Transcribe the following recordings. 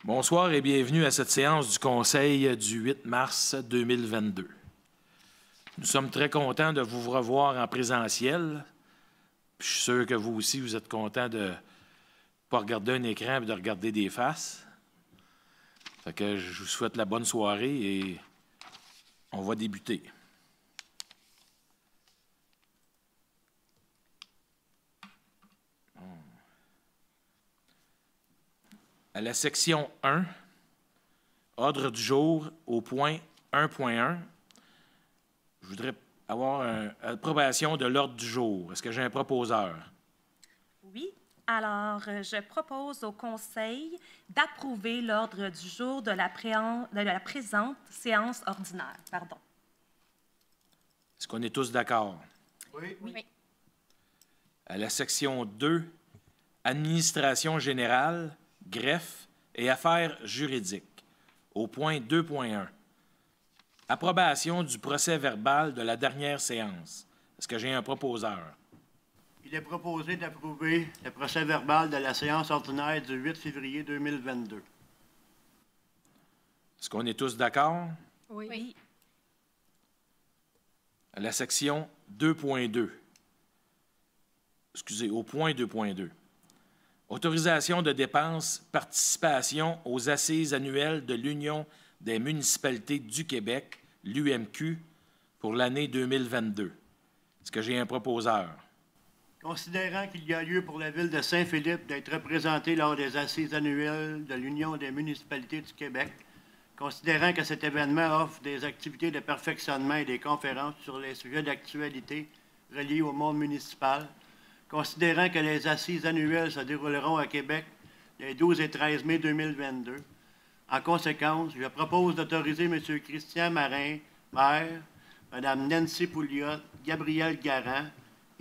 Bonsoir et bienvenue à cette séance du Conseil du 8 mars 2022. Nous sommes très contents de vous revoir en présentiel. Puis je suis sûr que vous aussi, vous êtes contents de ne pas regarder un écran et de regarder des faces. Fait que je vous souhaite la bonne soirée et on va débuter. À la section 1, ordre du jour, au point 1.1, je voudrais avoir une approbation de l'ordre du jour. Est-ce que j'ai un proposeur? Oui. Alors, je propose au Conseil d'approuver l'ordre du jour de la présente séance ordinaire. Est-ce qu'on est tous d'accord? Oui. Oui. À la section 2, administration générale, greffe et affaires juridiques, au point 2.1. Approbation du procès-verbal de la dernière séance. Est-ce que j'ai un proposeur? Il est proposé d'approuver le procès-verbal de la séance ordinaire du 8 février 2022. Est-ce qu'on est tous d'accord? Oui. À la section 2.2. Excusez, au point 2.2. Autorisation de dépenses, participation aux assises annuelles de l'Union des municipalités du Québec, l'UMQ, pour l'année 2022. Est-ce que j'ai un proposeur? Considérant qu'il y a lieu pour la ville de Saint-Philippe d'être représentée lors des assises annuelles de l'Union des municipalités du Québec, considérant que cet événement offre des activités de perfectionnement et des conférences sur les sujets d'actualité reliés au monde municipal, considérant que les assises annuelles se dérouleront à Québec les 12 et 13 mai 2022. En conséquence, je propose d'autoriser M. Christian Marin, maire, Mme Nancy Pouliot, Gabriel Garand,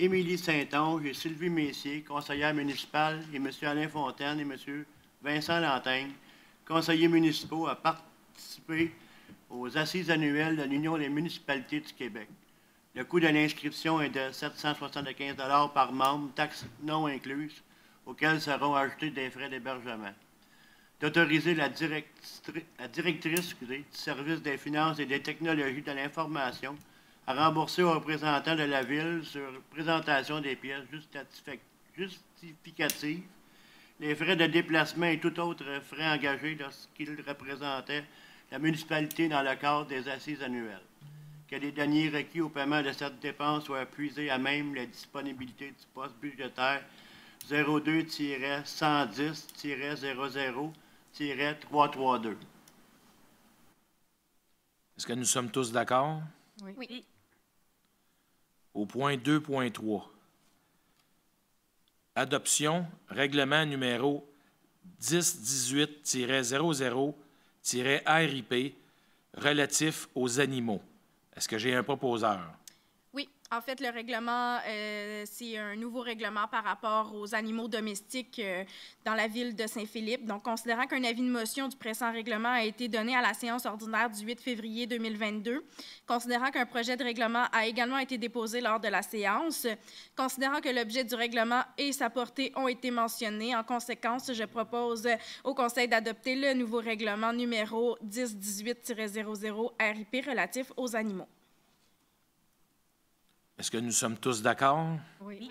Émilie Saint-Onge et Sylvie Messier, conseillère municipale, et M. Alain Fontaine et M. Vincent Lantaigne, conseillers municipaux, à participer aux assises annuelles de l'Union des municipalités du Québec. Le coût de l'inscription est de 775 $ par membre, taxes non incluses, auxquelles seront ajoutés des frais d'hébergement. D'autoriser la directrice du service des finances et des technologies de l'information à rembourser aux représentants de la Ville sur présentation des pièces justificatives les frais de déplacement et tout autre frais engagés lorsqu'ils représentaient la municipalité dans le cadre des assises annuelles. Que les deniers requis au paiement de cette dépense soient puisés à même les disponibilités du poste budgétaire 02-110-00-332. Est-ce que nous sommes tous d'accord? Oui. Au point 2.3. Adoption, règlement numéro 1018-00-RIP relatif aux animaux. Est-ce que j'ai un proposeur? Oui. En fait, le règlement, c'est un nouveau règlement par rapport aux animaux domestiques dans la ville de Saint-Philippe. Donc, considérant qu'un avis de motion du présent règlement a été donné à la séance ordinaire du 8 février 2022, considérant qu'un projet de règlement a également été déposé lors de la séance, considérant que l'objet du règlement et sa portée ont été mentionnés, en conséquence, je propose au Conseil d'adopter le nouveau règlement numéro 1018-00-RIP relatif aux animaux. Est-ce que nous sommes tous d'accord? Oui.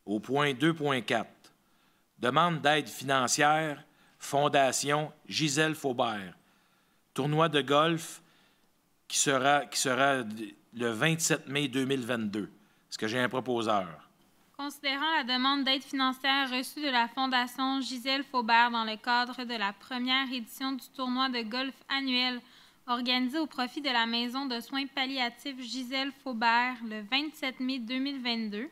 Au point 2.4. Demande d'aide financière, Fondation Gisèle Faubert. Tournoi de golf qui sera le 27 mai 2022. Est-ce que j'ai un proposeur? Considérant la demande d'aide financière reçue de la Fondation Gisèle Faubert dans le cadre de la première édition du tournoi de golf annuel organisé au profit de la Maison de soins palliatifs Gisèle Faubert le 27 mai 2022,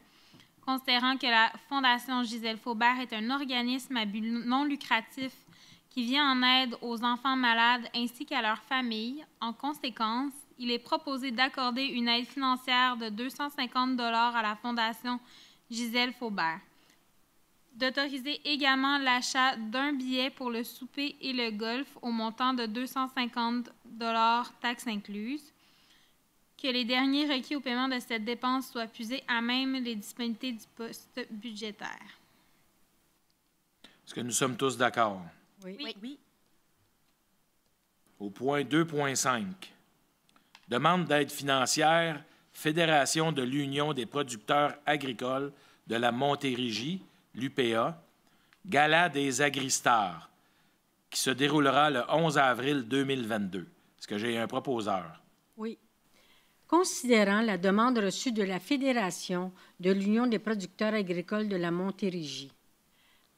considérant que la Fondation Gisèle Faubert est un organisme à but non lucratif qui vient en aide aux enfants malades ainsi qu'à leurs familles. En conséquence, il est proposé d'accorder une aide financière de 250 $ à la Fondation Gisèle Faubert. D'autoriser également l'achat d'un billet pour le souper et le golf au montant de 250 $ taxes incluses. Que les derniers requis au paiement de cette dépense soient puisés à même les disponibilités du poste budgétaire. Est-ce que nous sommes tous d'accord? Oui. Au point 2.5, demande d'aide financière, Fédération de l'Union des producteurs agricoles de la Montérégie, l'UPA, Gala des Agristars, qui se déroulera le 11 avril 2022. Est-ce que j'ai un proposeur? Oui. Considérant la demande reçue de la Fédération de l'Union des producteurs agricoles de la Montérégie,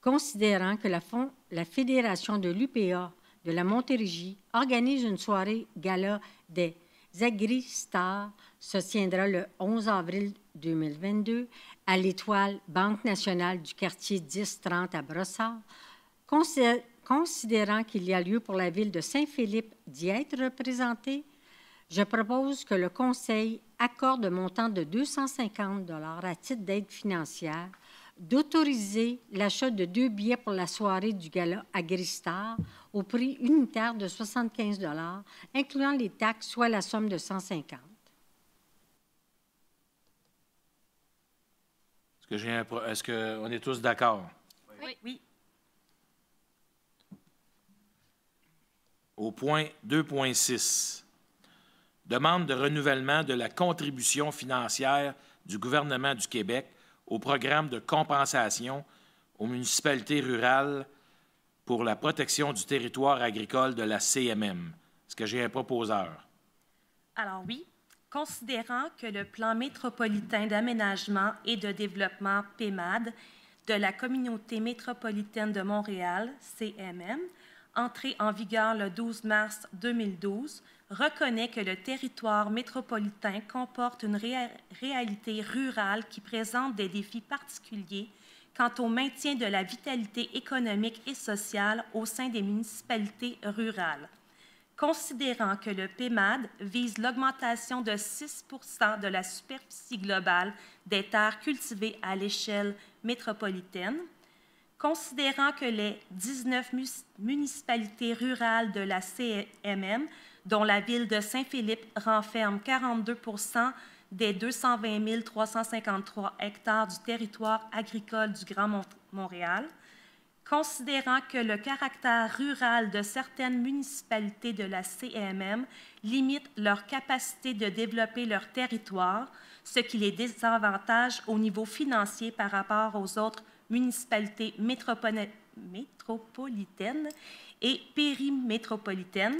considérant que la Fédération de l'UPA de la Montérégie organise une soirée gala des Agristars, se tiendra le 11 avril 2022 à l'Étoile Banque nationale du quartier 1030 à Brossard, considérant qu'il y a lieu pour la ville de Saint-Philippe d'y être représentée, je propose que le Conseil accorde un montant de 250 $ à titre d'aide financière, d'autoriser l'achat de 2 billets pour la soirée du gala Agristar au prix unitaire de 75 $, incluant les taxes, soit la somme de 150 $. Est-ce qu'on est tous d'accord? Oui. Au point 2.6, demande de renouvellement de la contribution financière du gouvernement du Québec au programme de compensation aux municipalités rurales pour la protection du territoire agricole de la CMM. Est-ce que j'ai un proposeur? Alors oui, considérant que le plan métropolitain d'aménagement et de développement PMAD de la Communauté métropolitaine de Montréal, CMM, entré en vigueur le 12 mars 2012, reconnaît que le territoire métropolitain comporte une réalité rurale qui présente des défis particuliers quant au maintien de la vitalité économique et sociale au sein des municipalités rurales. Considérant que le PMAD vise l'augmentation de 6 % de la superficie globale des terres cultivées à l'échelle métropolitaine, considérant que les 19 municipalités rurales de la CMM, dont la ville de Saint-Philippe renferme 42 % des 220 353 hectares du territoire agricole du Grand Montréal, considérant que le caractère rural de certaines municipalités de la CMM limite leur capacité de développer leur territoire, ce qui les désavantage au niveau financier par rapport aux autres municipalités métropolitaines et périmétropolitaines,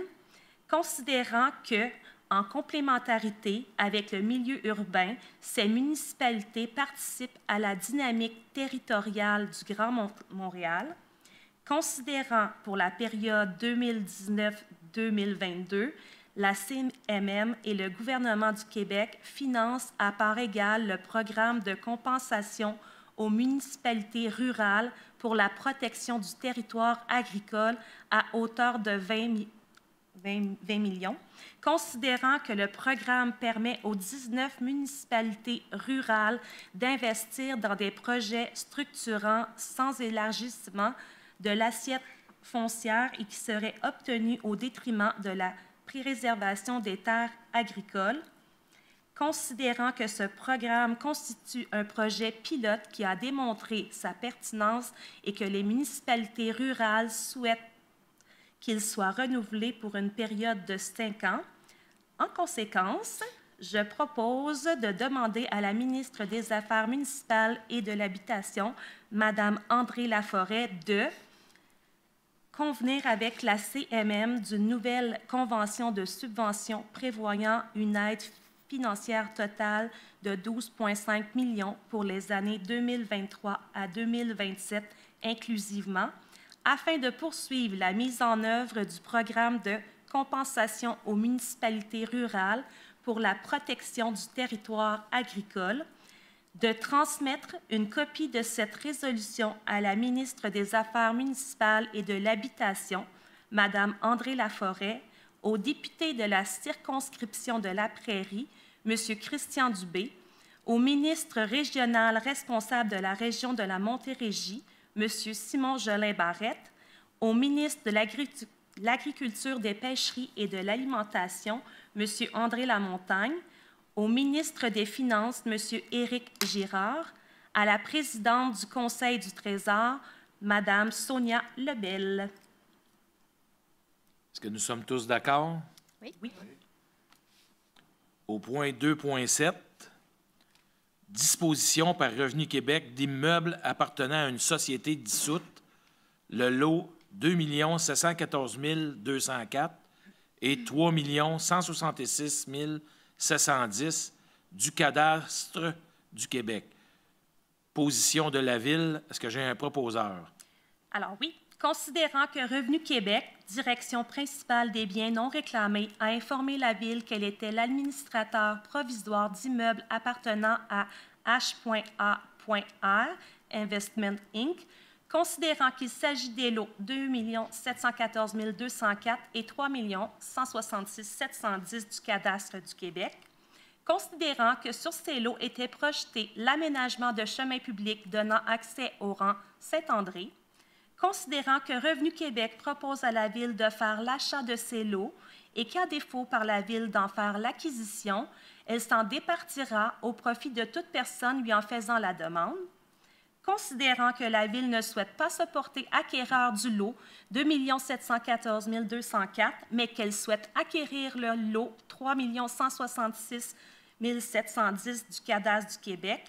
considérant que, en complémentarité avec le milieu urbain, ces municipalités participent à la dynamique territoriale du Grand Montréal, considérant pour la période 2019-2022, la CMM et le gouvernement du Québec financent à part égale le programme de compensation aux municipalités rurales pour la protection du territoire agricole à hauteur de 20 millions, considérant que le programme permet aux 19 municipalités rurales d'investir dans des projets structurants sans élargissement de l'assiette foncière et qui seraient obtenus au détriment de la préservation des terres agricoles, considérant que ce programme constitue un projet pilote qui a démontré sa pertinence et que les municipalités rurales souhaitent qu'il soit renouvelé pour une période de 5 ans. En conséquence, je propose de demander à la ministre des Affaires municipales et de l'Habitation, Mme André Laforêt, de convenir avec la CMM d'une nouvelle convention de subvention prévoyant une aide financière totale de 12,5 millions pour les années 2023 à 2027 inclusivement, afin de poursuivre la mise en œuvre du programme de compensation aux municipalités rurales pour la protection du territoire agricole, de transmettre une copie de cette résolution à la ministre des Affaires municipales et de l'Habitation, Mme André Laforêt, au député de la circonscription de la Prairie, M. Christian Dubé, au ministre régional responsable de la région de la Montérégie, M. Simon Jolin-Barrette, au ministre de l'Agriculture, des Pêcheries et de l'Alimentation, M. André Lamontagne, au ministre des Finances, M. Éric Girard, à la présidente du Conseil du Trésor, Mme Sonia Lebel. Est-ce que nous sommes tous d'accord? Oui. Oui. Au point 2.7, disposition par Revenu Québec d'immeubles appartenant à une société dissoute, le lot 2 714 204 et 3 166 710 du cadastre du Québec. Position de la Ville, est-ce que j'ai un proposeur? Alors oui, considérant que Revenu Québec, direction principale des biens non réclamés, a informé la Ville qu'elle était l'administrateur provisoire d'immeubles appartenant à H.A.R. Investment Inc., considérant qu'il s'agit des lots 2 714 204 et 3 166 710 du cadastre du Québec, considérant que sur ces lots était projeté l'aménagement de chemins publics donnant accès au rang Saint-André, considérant que Revenu Québec propose à la Ville de faire l'achat de ces lots et qu'à défaut par la Ville d'en faire l'acquisition, elle s'en départira au profit de toute personne lui en faisant la demande, considérant que la Ville ne souhaite pas se porter acquéreur du lot 2 714 204, mais qu'elle souhaite acquérir le lot 3 166 710 du cadastre du Québec,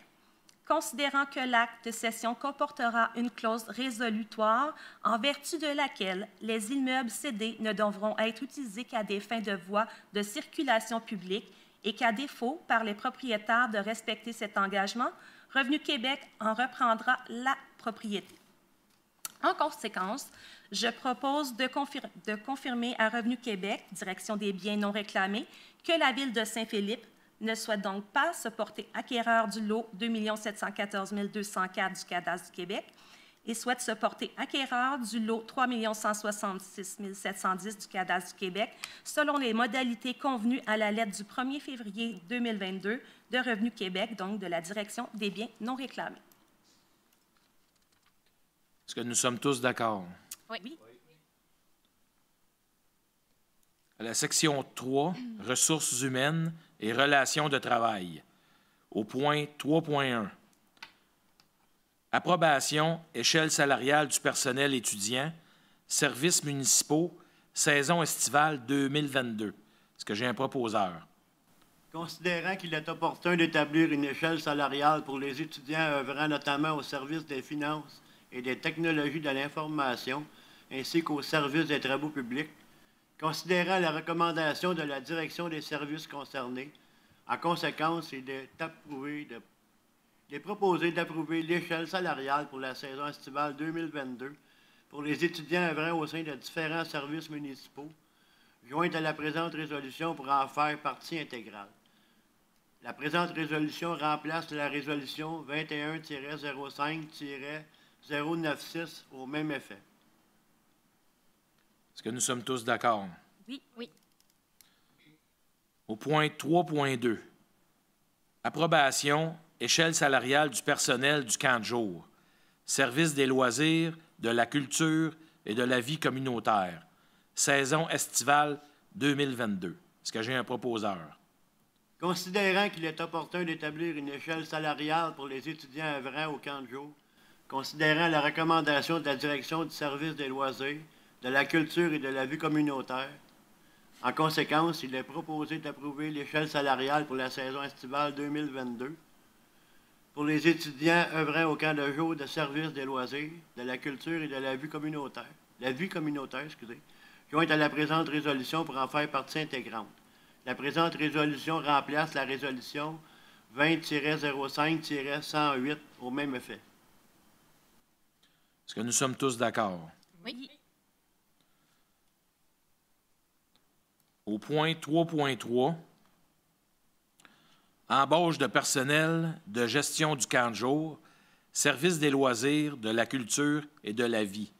considérant que l'acte de cession comportera une clause résolutoire en vertu de laquelle les immeubles cédés ne devront être utilisés qu'à des fins de voies de circulation publique et qu'à défaut par les propriétaires de respecter cet engagement, Revenu Québec en reprendra la propriété. En conséquence, je propose de confirmer à Revenu Québec, direction des biens non réclamés, que la Ville de Saint-Philippe ne souhaite donc pas se porter acquéreur du lot 2 714 204 du cadastre du Québec et souhaite se porter acquéreur du lot 3 166 710 du cadastre du Québec selon les modalités convenues à la lettre du 1er février 2022 de Revenu Québec, donc de la direction des biens non réclamés. Est-ce que nous sommes tous d'accord? Oui. À la section 3, ressources humaines et relations de travail, au point 3.1. Approbation, échelle salariale du personnel étudiant, services municipaux, saison estivale 2022. Est-ce que j'ai un proposeur? Considérant qu'il est opportun d'établir une échelle salariale pour les étudiants œuvrant notamment au service des finances et des technologies de l'information, ainsi qu'au service des travaux publics, considérant la recommandation de la direction des services concernés, en conséquence, il est proposé d'approuver l'échelle salariale pour la saison estivale 2022 pour les étudiants œuvrant au sein de différents services municipaux, jointe à la présente résolution pour en faire partie intégrale. La présente résolution remplace la résolution 21-05-096 au même effet. Est-ce que nous sommes tous d'accord? Oui. Au point 3.2, approbation, échelle salariale du personnel du camp de jour, service des loisirs, de la culture et de la vie communautaire, saison estivale 2022. Est-ce que j'ai un proposeur? Considérant qu'il est opportun d'établir une échelle salariale pour les étudiants œuvrant au camp de jour, considérant la recommandation de la direction du service des loisirs, de la culture et de la vie communautaire, en conséquence, il est proposé d'approuver l'échelle salariale pour la saison estivale 2022 pour les étudiants œuvrant au camp de jour de service des loisirs, de la culture et de la vie communautaire, jointe à la présente résolution pour en faire partie intégrante. La présente résolution remplace la résolution 20-05-108 au même effet. Est-ce que nous sommes tous d'accord? Oui. Au point 3.3, embauche de personnel de gestion du camp de jour, service des loisirs, de la culture et de la vie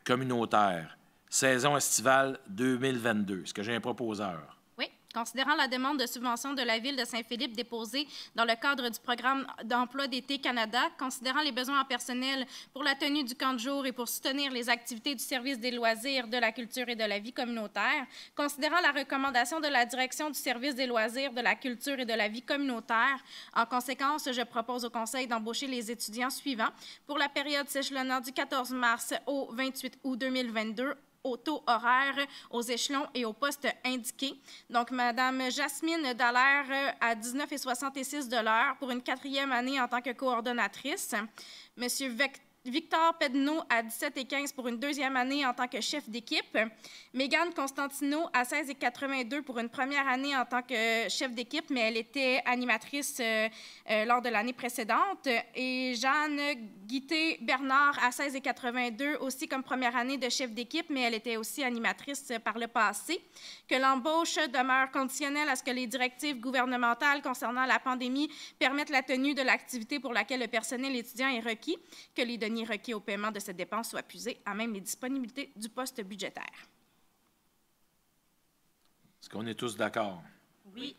communautaire, saison estivale 2022. Est-ce que j'ai un proposeur? Oui. Considérant la demande de subvention de la Ville de Saint-Philippe déposée dans le cadre du programme d'emploi d'été Canada, considérant les besoins en personnel pour la tenue du camp de jour et pour soutenir les activités du service des loisirs, de la culture et de la vie communautaire, considérant la recommandation de la direction du service des loisirs, de la culture et de la vie communautaire, en conséquence, je propose au Conseil d'embaucher les étudiants suivants pour la période s'échelonnant du 14 mars au 28 août 2022 au taux horaire, aux échelons et aux postes indiqués. Donc, Mme Jasmine Dallaire à 19,66 $ pour une 4e année en tant que coordonnatrice. M. Victor Pedneau à 17,15 pour une 2e année en tant que chef d'équipe. Mégane Constantino à 16,82 pour une 1re année en tant que chef d'équipe, mais elle était animatrice lors de l'année précédente. Et Jeanne Guité-Bernard à 16,82 aussi comme 1re année de chef d'équipe, mais elle était aussi animatrice par le passé. Que l'embauche demeure conditionnelle à ce que les directives gouvernementales concernant la pandémie permettent la tenue de l'activité pour laquelle le personnel étudiant est requis, que les deniers requis au paiement de cette dépense soient puisés à même les disponibilités du poste budgétaire. Est-ce qu'on est tous d'accord? Oui.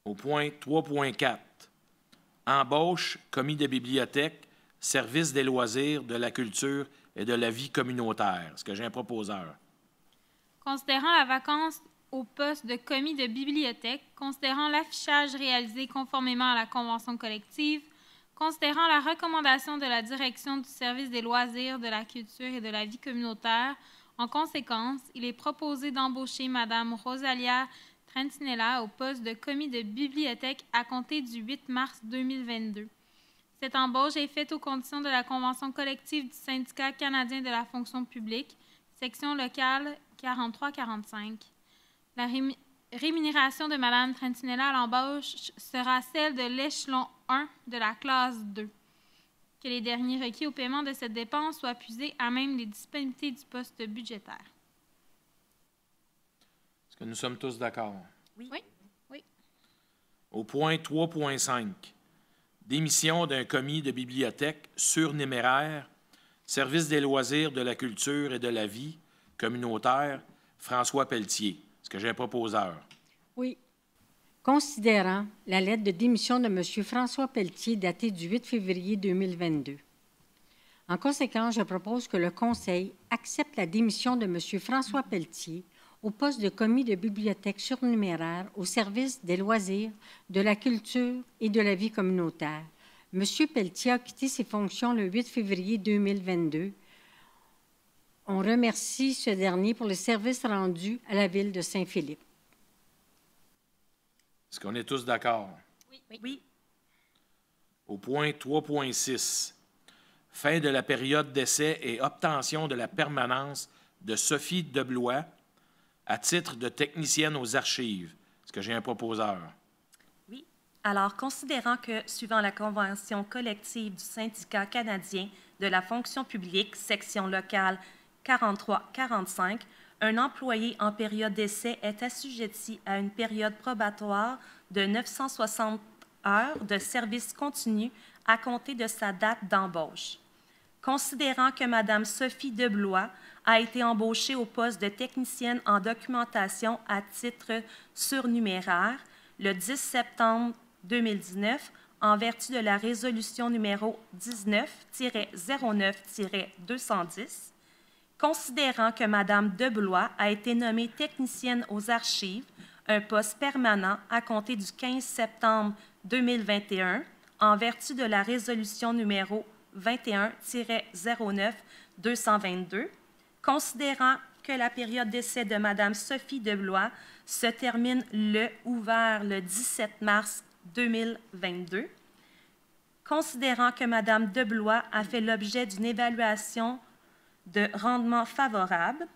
Au point 3.4, embauche, commis de bibliothèque, service des loisirs, de la culture et de la vie communautaire. Est-ce que j'ai un proposeur? Considérant la vacance au poste de commis de bibliothèque, considérant l'affichage réalisé conformément à la convention collective, considérant la recommandation de la direction du service des loisirs, de la culture et de la vie communautaire, en conséquence, il est proposé d'embaucher Mme Rosalia Trentinella au poste de commis de bibliothèque à compter du 8 mars 2022. Cette embauche est faite aux conditions de la convention collective du syndicat canadien de la fonction publique, section locale 43-45. La rémunération de Mme Trentinella à l'embauche sera celle de l'échelon 1 de la classe 2. Que les derniers requis au paiement de cette dépense soient puisés à même les disponibilités du poste budgétaire. Est-ce que nous sommes tous d'accord? Oui. Oui. Oui. Au point 3.5, démission d'un commis de bibliothèque surnuméraire, service des loisirs, de la culture et de la vie communautaire, François Pelletier. Est-ce que j'ai un proposeur? Oui. Considérant la lettre de démission de M. François Pelletier datée du 8 février 2022. En conséquence, je propose que le Conseil accepte la démission de M. François Pelletier au poste de commis de bibliothèque surnuméraire au service des loisirs, de la culture et de la vie communautaire. M. Pelletier a quitté ses fonctions le 8 février 2022. On remercie ce dernier pour le service rendu à la ville de Saint-Philippe. Est-ce qu'on est tous d'accord? Oui. Au point 3.6, fin de la période d'essai et obtention de la permanence de Sophie Deblois à titre de technicienne aux archives. Est-ce que j'ai un proposeur? Oui. Alors, considérant que, suivant la convention collective du syndicat canadien de la fonction publique, section locale 43-45, un employé en période d'essai est assujetti à une période probatoire de 960 heures de service continu à compter de sa date d'embauche. Considérant que Mme Sophie Deblois a été embauchée au poste de technicienne en documentation à titre surnuméraire le 10 septembre 2019 en vertu de la résolution numéro 19-09-210, considérant que Mme Deblois a été nommée technicienne aux archives, un poste permanent à compter du 15 septembre 2021, en vertu de la résolution numéro 21-09-222, considérant que la période d'essai de Mme Sophie Deblois se termine le 17 mars 2022, considérant que Mme Deblois a fait l'objet d'une évaluation de rendement favorable.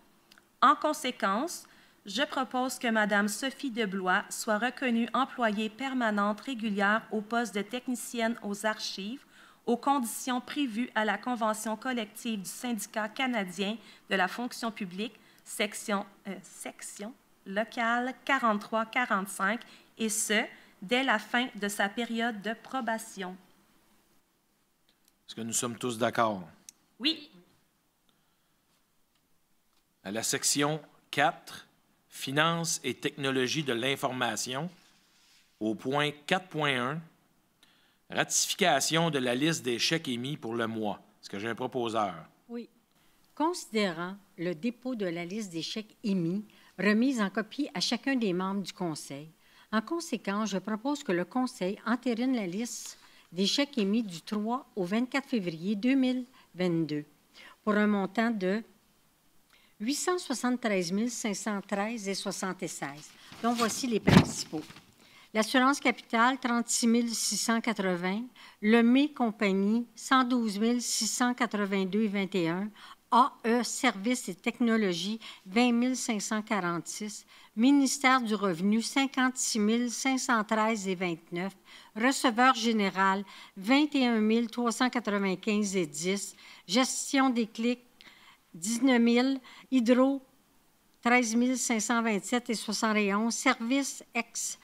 En conséquence, je propose que Mme Sophie Deblois soit reconnue employée permanente régulière au poste de technicienne aux archives aux conditions prévues à la Convention collective du syndicat canadien de la fonction publique, section locale 43-45, et ce, dès la fin de sa période de probation. Est-ce que nous sommes tous d'accord? Oui. À la section 4, Finances et technologies de l'information, au point 4.1, ratification de la liste des chèques émis pour le mois. Est-ce que j'ai un proposeur? Oui. Considérant le dépôt de la liste des chèques émis, remise en copie à chacun des membres du Conseil, en conséquence, je propose que le Conseil entérine la liste des chèques émis du 3 au 24 février 2022 pour un montant de 873 513,76 $. Donc, voici les principaux. L'assurance capitale, 36 680. Lemay Compagnie, 112 682,21 $. AE Services et technologies, 20 546. Ministère du Revenu, 56 513,29 $. Receveur général, 21 395,10 $. Gestion des clics, 19 000. Hydro, 13 527,71 $. Service ex,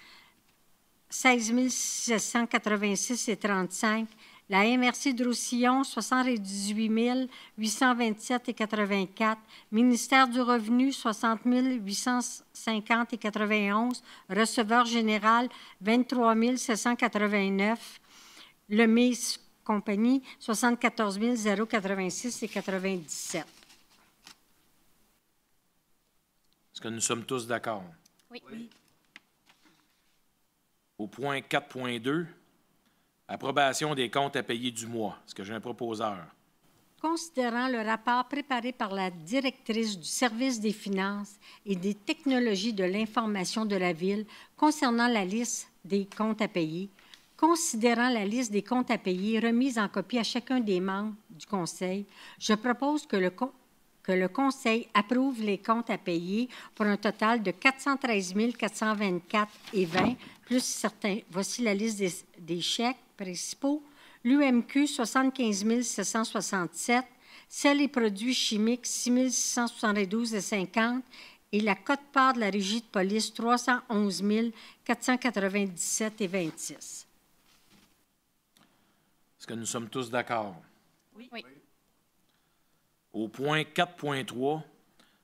16 686,35 $. La MRC de Roussillon, 78 827,84 $. Ministère du Revenu, 60 850,91 $. Receveur général, 23 789 $. Lemay Compagnie, 74 086,97 $. Est-ce que nous sommes tous d'accord? Oui. Au point 4.2, approbation des comptes à payer du mois. Est-ce que j'ai un proposeur? Considérant le rapport préparé par la directrice du service des finances et des technologies de l'information de la Ville concernant la liste des comptes à payer, considérant la liste des comptes à payer remise en copie à chacun des membres du Conseil, je propose que le Conseil approuve les comptes à payer pour un total de 413 424,20 $, plus certains. Voici la liste des chèques principaux. L'UMQ, 75 767. Sels et produits chimiques, 6 672,50 $. Et la quote-part de la Régie de police, 311 497,26 $. Est-ce que nous sommes tous d'accord? Oui. Au point 4.3,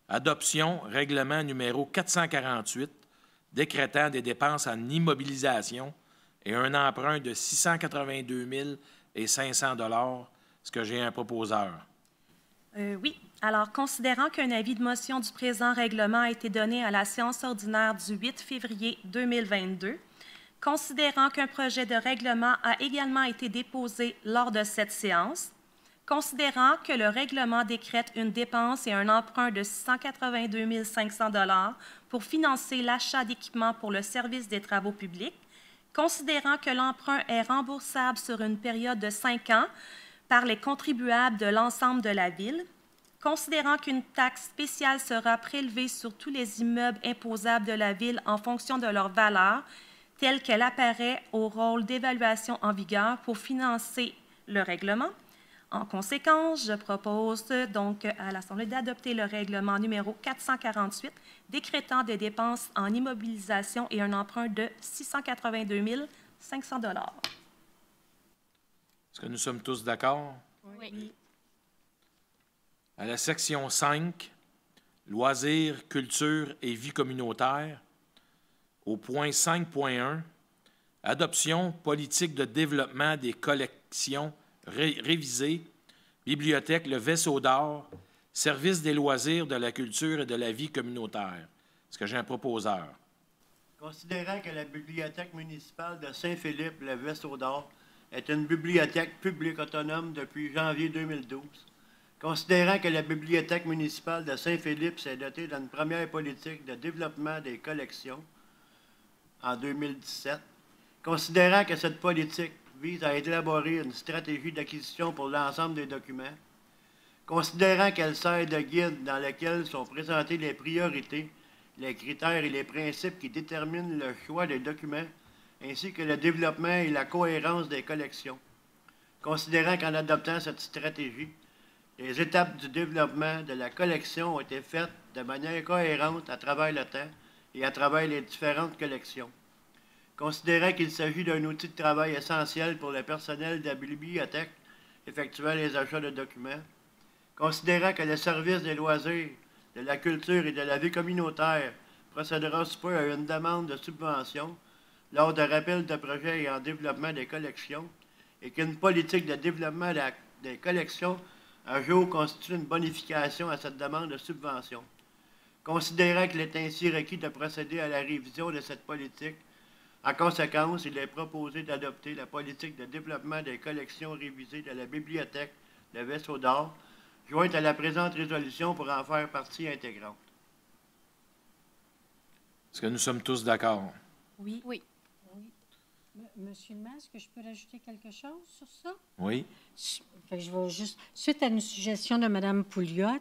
adoption, règlement numéro 448, décrétant des dépenses en immobilisation et un emprunt de 682 500 $. Est-ce que j'ai un proposeur? Oui. Alors, considérant qu'un avis de motion du présent règlement a été donné à la séance ordinaire du 8 février 2022, considérant qu'un projet de règlement a également été déposé lors de cette séance, considérant que le règlement décrète une dépense et un emprunt de 682 500 $ pour financer l'achat d'équipements pour le service des travaux publics, considérant que l'emprunt est remboursable sur une période de 5 ans par les contribuables de l'ensemble de la Ville, considérant qu'une taxe spéciale sera prélevée sur tous les immeubles imposables de la Ville en fonction de leur valeur, telle qu'elle apparaît au rôle d'évaluation en vigueur pour financer le règlement. En conséquence, je propose donc à l'Assemblée d'adopter le règlement numéro 448, décrétant des dépenses en immobilisation et un emprunt de 682 500 $. Est-ce que nous sommes tous d'accord? Oui. À la section 5, loisirs, culture et vie communautaire, au point 5.1, adoption, politique de développement des collections révisées, bibliothèque Le Vaisseau d'Or, service des loisirs, de la culture et de la vie communautaire. Est-ce que j'ai un proposeur? Considérant que la bibliothèque municipale de Saint-Philippe, Le Vaisseau d'Or, est une bibliothèque publique autonome depuis janvier 2012, considérant que la bibliothèque municipale de Saint-Philippe s'est dotée d'une première politique de développement des collections en 2017, considérant que cette politique vise à élaborer une stratégie d'acquisition pour l'ensemble des documents, considérant qu'elle sert de guide dans lequel sont présentées les priorités, les critères et les principes qui déterminent le choix des documents, ainsi que le développement et la cohérence des collections, considérant qu'en adoptant cette stratégie, les étapes du développement de la collection ont été faites de manière cohérente à travers le temps et à travers les différentes collections. Considérant qu'il s'agit d'un outil de travail essentiel pour le personnel de la bibliothèque effectuant les achats de documents, considérant que le service des loisirs, de la culture et de la vie communautaire procédera sous peu à une demande de subvention lors de rappels de projets et en développement des collections, et qu'une politique de développement des collections un jour constitue une bonification à cette demande de subvention. Considérant qu'il est ainsi requis de procéder à la révision de cette politique, en conséquence, il est proposé d'adopter la politique de développement des collections révisées de la bibliothèque Le Vaisseau d'Or jointe à la présente résolution pour en faire partie intégrante. Est-ce que nous sommes tous d'accord? Oui. Oui. Monsieur le maire, est-ce que je peux rajouter quelque chose sur ça? Oui. Fait que je vais juste, suite à une suggestion de Mme Pouliot,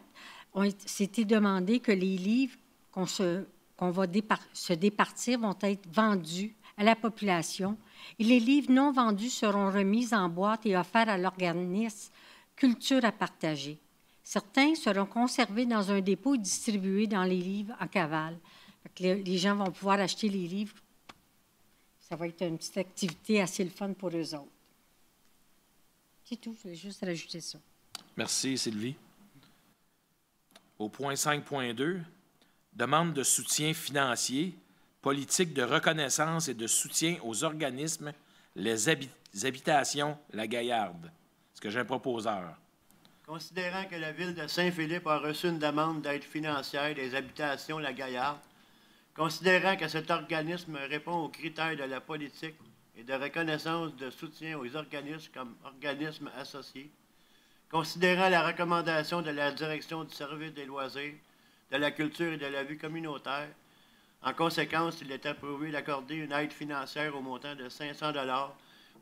on s'était demandé que les livres qu'on va se départir vont être vendus à la population et les livres non vendus seront remis en boîte et offerts à l'organisme Culture à partager. Certains seront conservés dans un dépôt et distribués dans les livres en cavale. Fait que les gens vont pouvoir acheter les livres. Ça va être une petite activité assez le fun pour eux autres. C'est tout, je voulais juste rajouter ça. Merci, Sylvie. Au point 5.2, demande de soutien financier, politique de reconnaissance et de soutien aux organismes, les habitations La Gaillarde. Est-ce que j'ai un proposeur? Considérant que la Ville de Saint-Philippe a reçu une demande d'aide financière des habitations La Gaillarde, considérant que cet organisme répond aux critères de la politique et de reconnaissance de soutien aux organismes comme organismes associés, considérant la recommandation de la Direction du service des loisirs, de la culture et de la vie communautaire, en conséquence, il est approuvé d'accorder une aide financière au montant de 500 $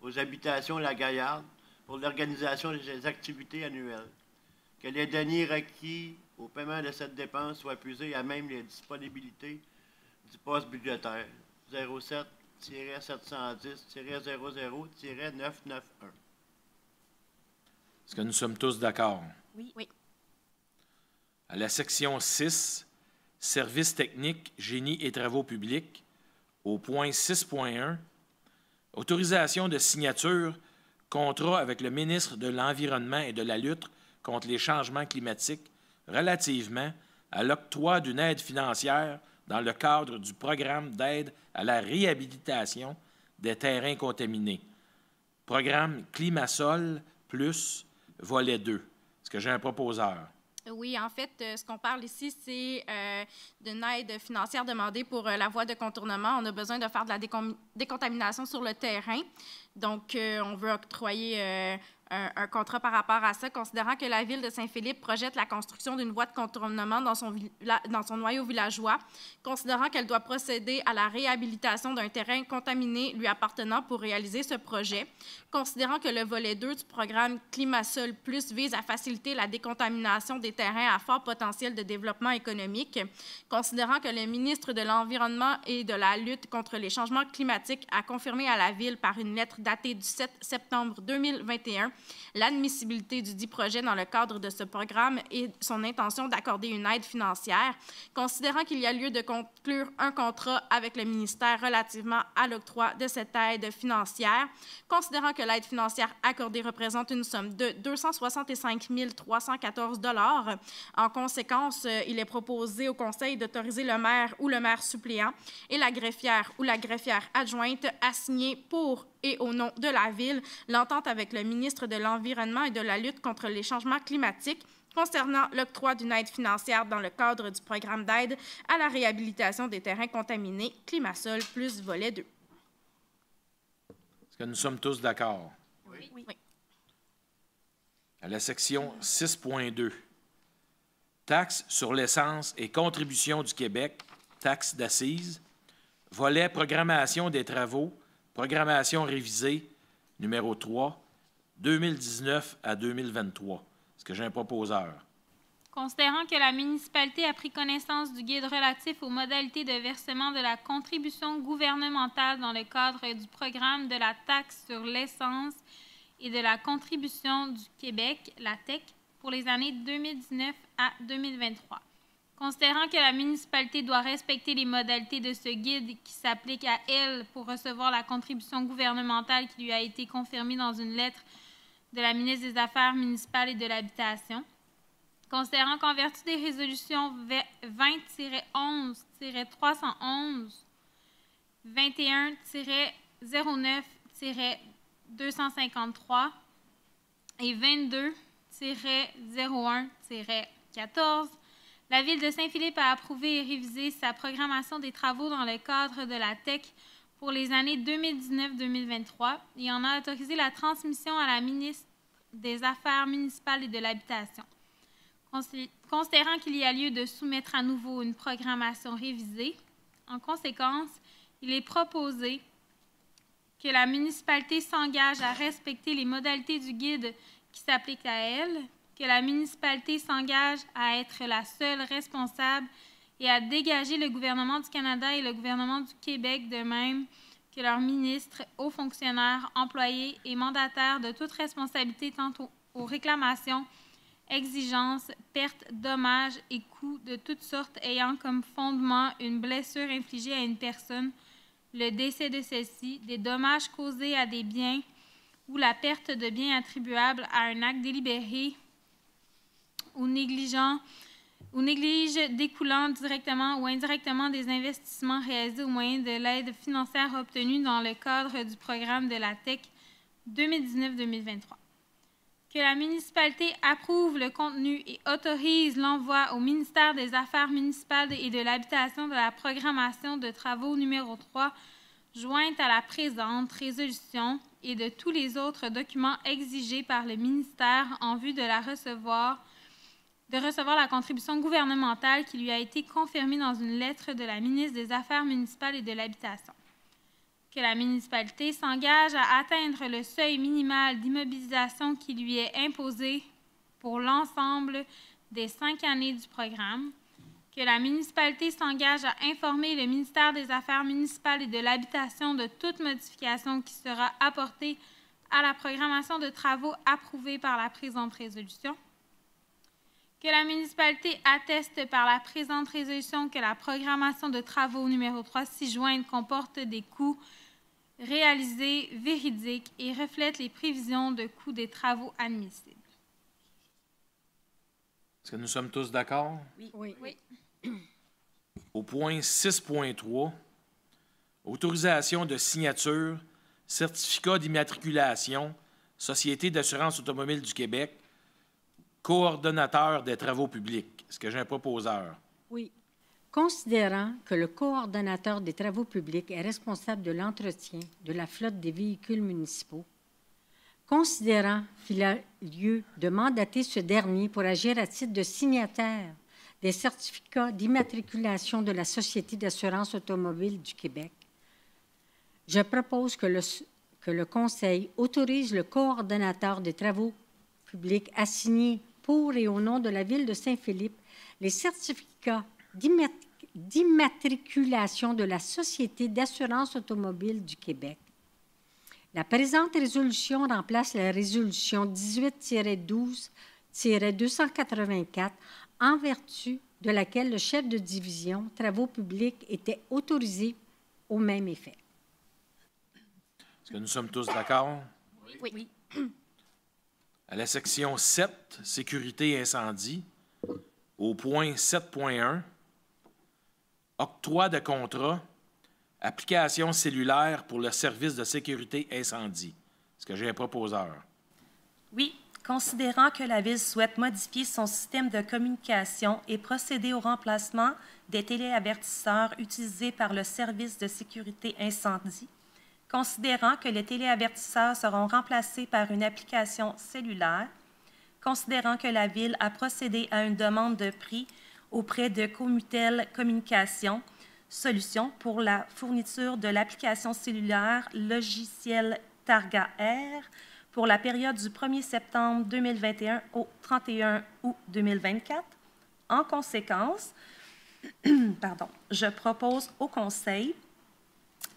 aux habitations La Gaillarde pour l'organisation des activités annuelles. Que les deniers requis au paiement de cette dépense soient puisés à même les disponibilités du poste budgétaire 07-710-00-991. Est-ce que nous sommes tous d'accord? Oui. Oui. À la section 6, Services techniques, génie et travaux publics, au point 6.1, autorisation de signature, contrat avec le ministre de l'Environnement et de la lutte contre les changements climatiques relativement à l'octroi d'une aide financière dans le cadre du programme d'aide à la réhabilitation des terrains contaminés. Programme Climasol plus volet 2. Est-ce que j'ai un proposeur? Oui, en fait, ce qu'on parle ici, c'est d'une aide financière demandée pour la voie de contournement. On a besoin de faire de la décontamination sur le terrain. Donc, on veut octroyer un contrat par rapport à ça, considérant que la Ville de Saint-Philippe projette la construction d'une voie de contournement dans son noyau villageois, considérant qu'elle doit procéder à la réhabilitation d'un terrain contaminé lui appartenant pour réaliser ce projet, considérant que le volet 2 du programme Climasol Plus vise à faciliter la décontamination des terrains à fort potentiel de développement économique, considérant que le ministre de l'Environnement et de la lutte contre les changements climatiques a confirmé à la Ville par une lettre datée du 7 septembre 2021 l'admissibilité du dit projet dans le cadre de ce programme et son intention d'accorder une aide financière, considérant qu'il y a lieu de conclure un contrat avec le ministère relativement à l'octroi de cette aide financière, considérant que l'aide financière accordée représente une somme de 265 314 $. En conséquence, il est proposé au Conseil d'autoriser le maire ou le maire suppléant et la greffière ou la greffière adjointe à signer pour et au nom de la Ville l'entente avec le ministre de l'Environnement et de la lutte contre les changements climatiques concernant l'octroi d'une aide financière dans le cadre du programme d'aide à la réhabilitation des terrains contaminés Climasol plus volet 2. Est-ce que nous sommes tous d'accord? Oui. À la section 6.2, taxes sur l'essence et contributions du Québec, taxes d'assises, volet programmation des travaux, programmation révisée, numéro 3, 2019 à 2023. Est-ce que j'ai un proposeur? Considérant que la municipalité a pris connaissance du guide relatif aux modalités de versement de la contribution gouvernementale dans le cadre du programme de la taxe sur l'essence et de la contribution du Québec, la TEC, pour les années 2019 à 2023. Considérant que la municipalité doit respecter les modalités de ce guide qui s'applique à elle pour recevoir la contribution gouvernementale qui lui a été confirmée dans une lettre de la ministre des Affaires municipales et de l'Habitation. Considérant qu'en vertu des résolutions 20-11-311, 21-09-253 et 22-01-14, la Ville de Saint-Philippe a approuvé et révisé sa programmation des travaux dans le cadre de la TEC pour les années 2019-2023 et en a autorisé la transmission à la ministre des Affaires municipales et de l'Habitation. Considérant qu'il y a lieu de soumettre à nouveau une programmation révisée, en conséquence, il est proposé que la municipalité s'engage à respecter les modalités du guide qui s'appliquent à elle, que la municipalité s'engage à être la seule responsable et à dégager le gouvernement du Canada et le gouvernement du Québec, de même que leurs ministres, hauts fonctionnaires, employés et mandataires de toute responsabilité quant aux réclamations, exigences, pertes, dommages et coûts de toutes sortes ayant comme fondement une blessure infligée à une personne, le décès de celle-ci, des dommages causés à des biens ou la perte de biens attribuables à un acte délibéré ou néglige découlant directement ou indirectement des investissements réalisés au moyen de l'aide financière obtenue dans le cadre du programme de la TEC 2019-2023. Que la municipalité approuve le contenu et autorise l'envoi au ministère des Affaires municipales et de l'Habitation de la programmation de travaux numéro 3 jointe à la présente résolution et de tous les autres documents exigés par le ministère en vue de recevoir la contribution gouvernementale qui lui a été confirmée dans une lettre de la ministre des Affaires municipales et de l'Habitation. Que la municipalité s'engage à atteindre le seuil minimal d'immobilisation qui lui est imposé pour l'ensemble des 5 années du programme. Que la municipalité s'engage à informer le ministère des Affaires municipales et de l'Habitation de toute modification qui sera apportée à la programmation de travaux approuvée par la présente résolution. Que la municipalité atteste par la présente résolution que la programmation de travaux numéro 3 ci-jointe comporte des coûts réalisés véridiques et reflète les prévisions de coûts des travaux admissibles. Est-ce que nous sommes tous d'accord? Oui. Au point 6.3, autorisation de signature, certificat d'immatriculation, Société d'assurance automobile du Québec, coordonnateur des travaux publics. Est-ce que j'ai un proposeur? Oui. Considérant que le coordonnateur des travaux publics est responsable de l'entretien de la flotte des véhicules municipaux, considérant qu'il a lieu de mandater ce dernier pour agir à titre de signataire des certificats d'immatriculation de la Société d'assurance automobile du Québec, je propose que le Conseil autorise le coordonnateur des travaux publics à signer pour et au nom de la Ville de Saint-Philippe les certificats d'immatriculation de la Société d'assurance automobile du Québec. La présente résolution remplace la résolution 18-12-284 en vertu de laquelle le chef de division travaux publics était autorisé au même effet. Est-ce que nous sommes tous d'accord? Oui. À la section 7, sécurité et incendie, au point 7.1, octroi de contrat, application cellulaire pour le service de sécurité incendie. Est-ce que j'ai un proposeur? Oui. Considérant que la Ville souhaite modifier son système de communication et procéder au remplacement des téléavertisseurs utilisés par le service de sécurité incendie, considérant que les téléavertisseurs seront remplacés par une application cellulaire, considérant que la Ville a procédé à une demande de prix auprès de Commutel Communication Solutions pour la fourniture de l'application cellulaire logiciel Targa R pour la période du 1er septembre 2021 au 31 août 2024. En conséquence, je propose au Conseil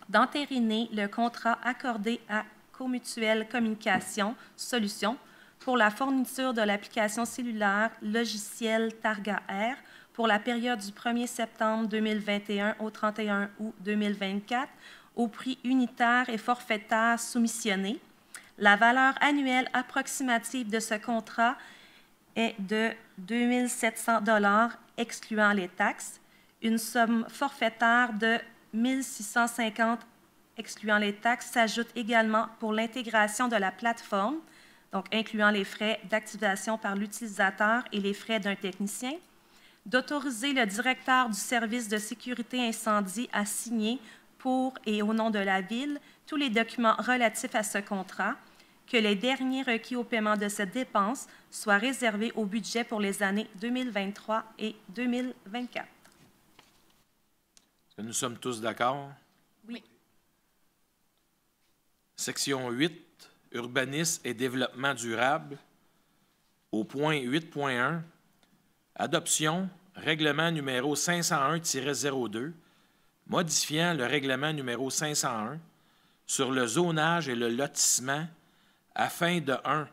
d'entériner le contrat accordé à Commutuel Communication Solutions pour la fourniture de l'application cellulaire logiciel Targa R pour la période du 1er septembre 2021 au 31 août 2024 au prix unitaire et forfaitaire soumissionné. La valeur annuelle approximative de ce contrat est de 2 700 $ excluant les taxes, une somme forfaitaire de 1 650 excluant les taxes s'ajoute également pour l'intégration de la plateforme, donc incluant les frais d'activation par l'utilisateur et les frais d'un technicien, d'autoriser le directeur du service de sécurité incendie à signer pour et au nom de la Ville tous les documents relatifs à ce contrat que les derniers requis au paiement de cette dépense soient réservés au budget pour les années 2023 et 2024. Est-ce que nous sommes tous d'accord? Oui. Section 8, urbanisme et développement durable. Au point 8.1, adoption, règlement numéro 501-02, modifiant le règlement numéro 501 sur le zonage et le lotissement afin de 1.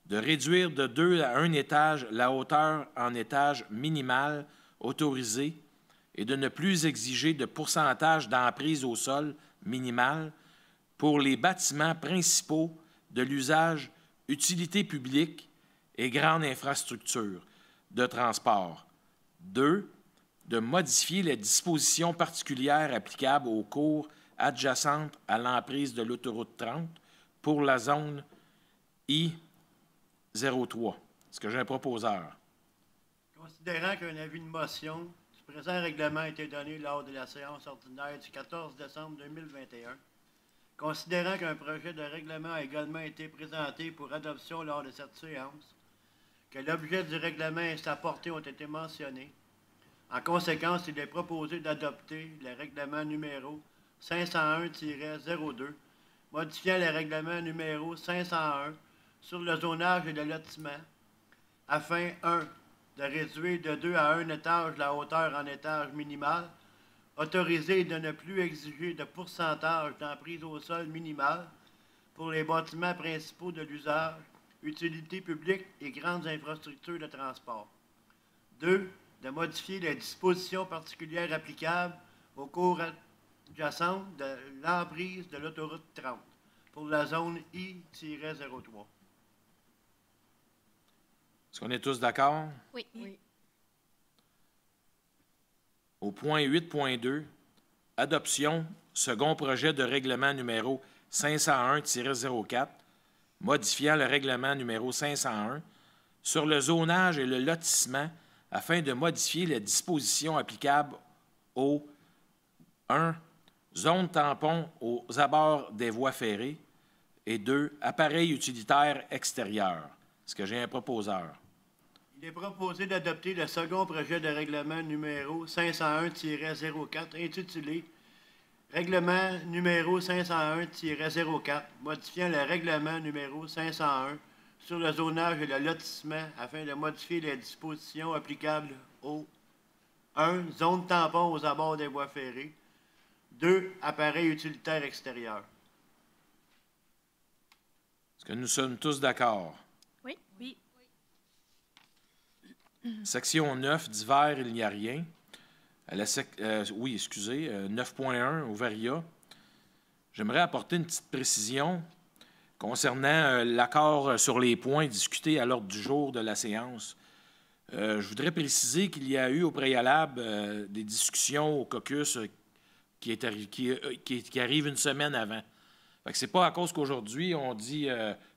De réduire de 2 à 1 étage la hauteur en étage minimal autorisé et de ne plus exiger de pourcentage d'emprise au sol minimal pour les bâtiments principaux de l'usage utilité publique et grande infrastructure de transport. 2. De modifier les dispositions particulières applicables aux cours adjacentes à l'emprise de l'autoroute 30 pour la zone I-03. Est-ce que j'ai un proposeur? Considérant qu'un avis de motion du présent règlement a été donné lors de la séance ordinaire du 14 décembre 2021, considérant qu'un projet de règlement a également été présenté pour adoption lors de cette séance, que l'objet du règlement et sa portée ont été mentionnés, en conséquence, il est proposé d'adopter le règlement numéro 501-02, modifiant le règlement numéro 501 sur le zonage et le lotissement, afin, 1. de réduire de 2 à 1 étage la hauteur en étage minimal, autorisé de ne plus exiger de pourcentage d'emprise au sol minimal pour les bâtiments principaux de l'usage, utilités publiques et grandes infrastructures de transport. 2. De modifier les dispositions particulières applicables aux cours adjacentes de l'emprise de l'autoroute 30 pour la zone I-03. Est-ce qu'on est tous d'accord? Oui. Oui. Au point 8.2, adoption, second projet de règlement numéro 501-04, modifiant le règlement numéro 501 sur le zonage et le lotissement afin de modifier les dispositions applicables aux 1. Zone tampon aux abords des voies ferrées et 2. Appareils utilitaires extérieurs. Est-ce que j'ai un proposeur? Il est proposé d'adopter le second projet de règlement numéro 501-04 intitulé Règlement numéro 501-04 modifiant le règlement numéro 501 sur le zonage et le lotissement afin de modifier les dispositions applicables aux 1. Zone tampon aux abords des voies ferrées. 2. Appareils utilitaires extérieurs. Est-ce que nous sommes tous d'accord? Oui. Oui. Section 9, divers, il n'y a rien. À la 9.1, au Varia. J'aimerais apporter une petite précision concernant l'accord sur les points discutés à l'ordre du jour de la séance. Je voudrais préciser qu'il y a eu au préalable des discussions au caucus qui arrivent une semaine avant. Ce n'est pas à cause qu'aujourd'hui on dit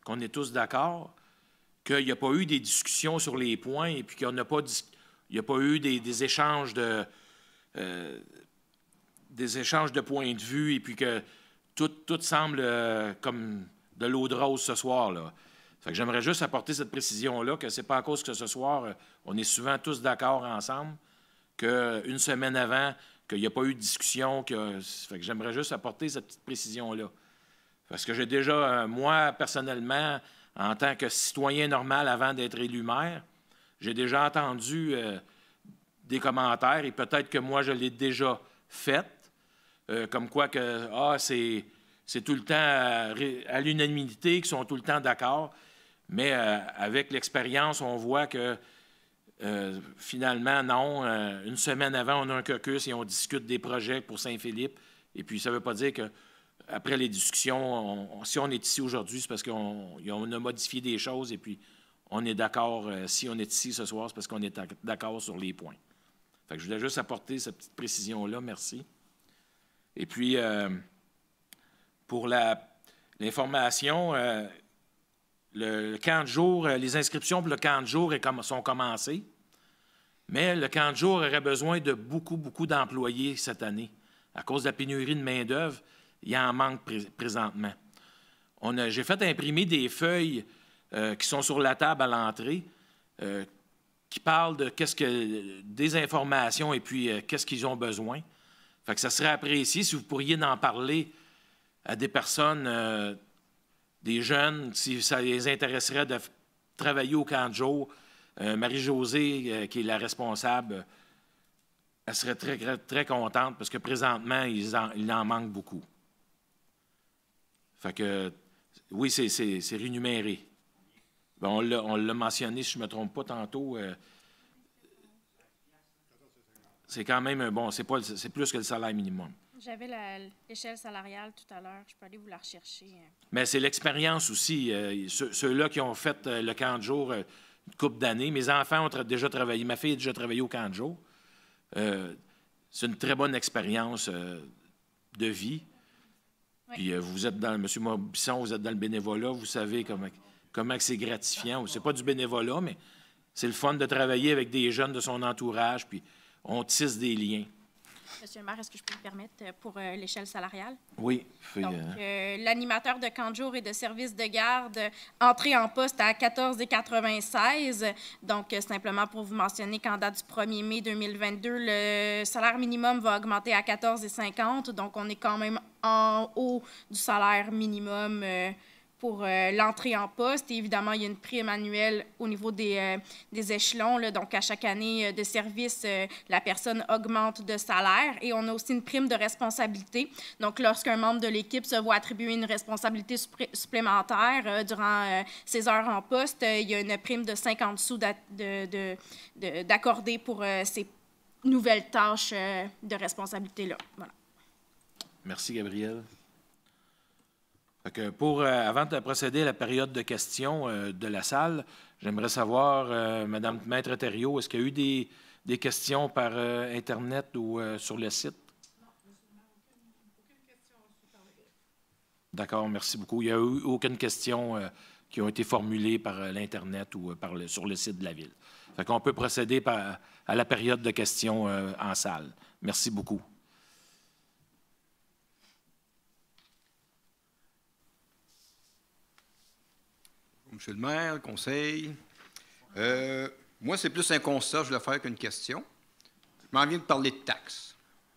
qu'on est tous d'accord, qu'il n'y a pas eu des discussions sur les points et puis qu'il n'y a pas eu des échanges de points de vue et puis que tout semble comme de l'eau de rose ce soir-là. J'aimerais juste apporter cette précision-là, que ce n'est pas à cause que ce soir, on est souvent tous d'accord ensemble, qu'une semaine avant, qu'il n'y a pas eu de discussion. J'aimerais juste apporter cette petite précision-là. Parce que j'ai déjà, moi, personnellement, en tant que citoyen normal avant d'être élu maire, j'ai déjà entendu des commentaires, et peut-être que moi, je l'ai déjà fait, comme quoi que c'est tout le temps à l'unanimité, qu'ils sont tout le temps d'accord. Mais avec l'expérience, on voit que finalement, non. Une semaine avant, on a un caucus et on discute des projets pour Saint-Philippe. Et puis, ça ne veut pas dire qu'après les discussions, si on est ici aujourd'hui, c'est parce qu'on a modifié des choses et puis on est d'accord. Si on est ici ce soir, c'est parce qu'on est d'accord sur les points. Je voulais juste apporter cette petite précision-là. Merci. Et puis, pour l'information, le camp de jour, les inscriptions pour le camp de jour sont commencées, mais le camp de jour aurait besoin de beaucoup d'employés cette année. À cause de la pénurie de main-d'œuvre, il y en manque présentement. J'ai fait imprimer des feuilles qui sont sur la table à l'entrée, qui parlent de des informations et puis qu'est-ce qu'ils ont besoin. Fait que ça serait apprécié si vous pourriez en parler à des personnes, des jeunes, si ça les intéresserait de travailler au camp de jour. Marie-Josée, qui est la responsable, elle serait très, très contente parce que présentement, il en manque beaucoup. Fait que, oui, c'est rémunéré. Ben, on l'a mentionné, si je ne me trompe pas tantôt. C'est quand même bon, c'est plus que le salaire minimum. J'avais l'échelle salariale tout à l'heure. Je peux aller vous la rechercher. Mais c'est l'expérience aussi. Ceux-là qui ont fait le camp de jour une couple d'années. Mes enfants ont déjà travaillé. Ma fille a déjà travaillé au camp de jour. C'est une très bonne expérience de vie. Oui. Puis vous êtes dans, M. Bisson, vous êtes dans le bénévolat. Vous savez comment c'est gratifiant. C'est pas du bénévolat, mais c'est le fun de travailler avec des jeunes de son entourage. Puis on tisse des liens. Monsieur le maire, est-ce que je peux me permettre pour l'échelle salariale? Oui. Donc, l'animateur de camp de jour et de service de garde, entré en poste à 14,96 $. Donc, simplement pour vous mentionner qu'en date du 1er mai 2022, le salaire minimum va augmenter à 14,50 $. Donc, on est quand même en haut du salaire minimum pour l'entrée en poste. Et évidemment, il y a une prime annuelle au niveau des échelons. Là. Donc, à chaque année de service, la personne augmente de salaire. Et on a aussi une prime de responsabilité. Donc, lorsqu'un membre de l'équipe se voit attribuer une responsabilité supplémentaire durant ses heures en poste, il y a une prime de 50 sous d'accorder pour ces nouvelles tâches de responsabilité-là. Voilà. Merci, Gabrielle. Avant de procéder à la période de questions de la salle, j'aimerais savoir, Mme Maître Thériault, est-ce qu'il y a eu des questions par Internet ou sur le site? Non, aucune question reçue par le web. D'accord, merci beaucoup. Il n'y a eu aucune question qui ont été formulées par l'Internet ou sur le site de la Ville. Fait qu'on peut procéder à la période de questions en salle. Merci beaucoup. Monsieur le maire, le conseil. Moi, c'est plus un constat, je voulais faire qu'une question. Je m'en viens de parler de taxes.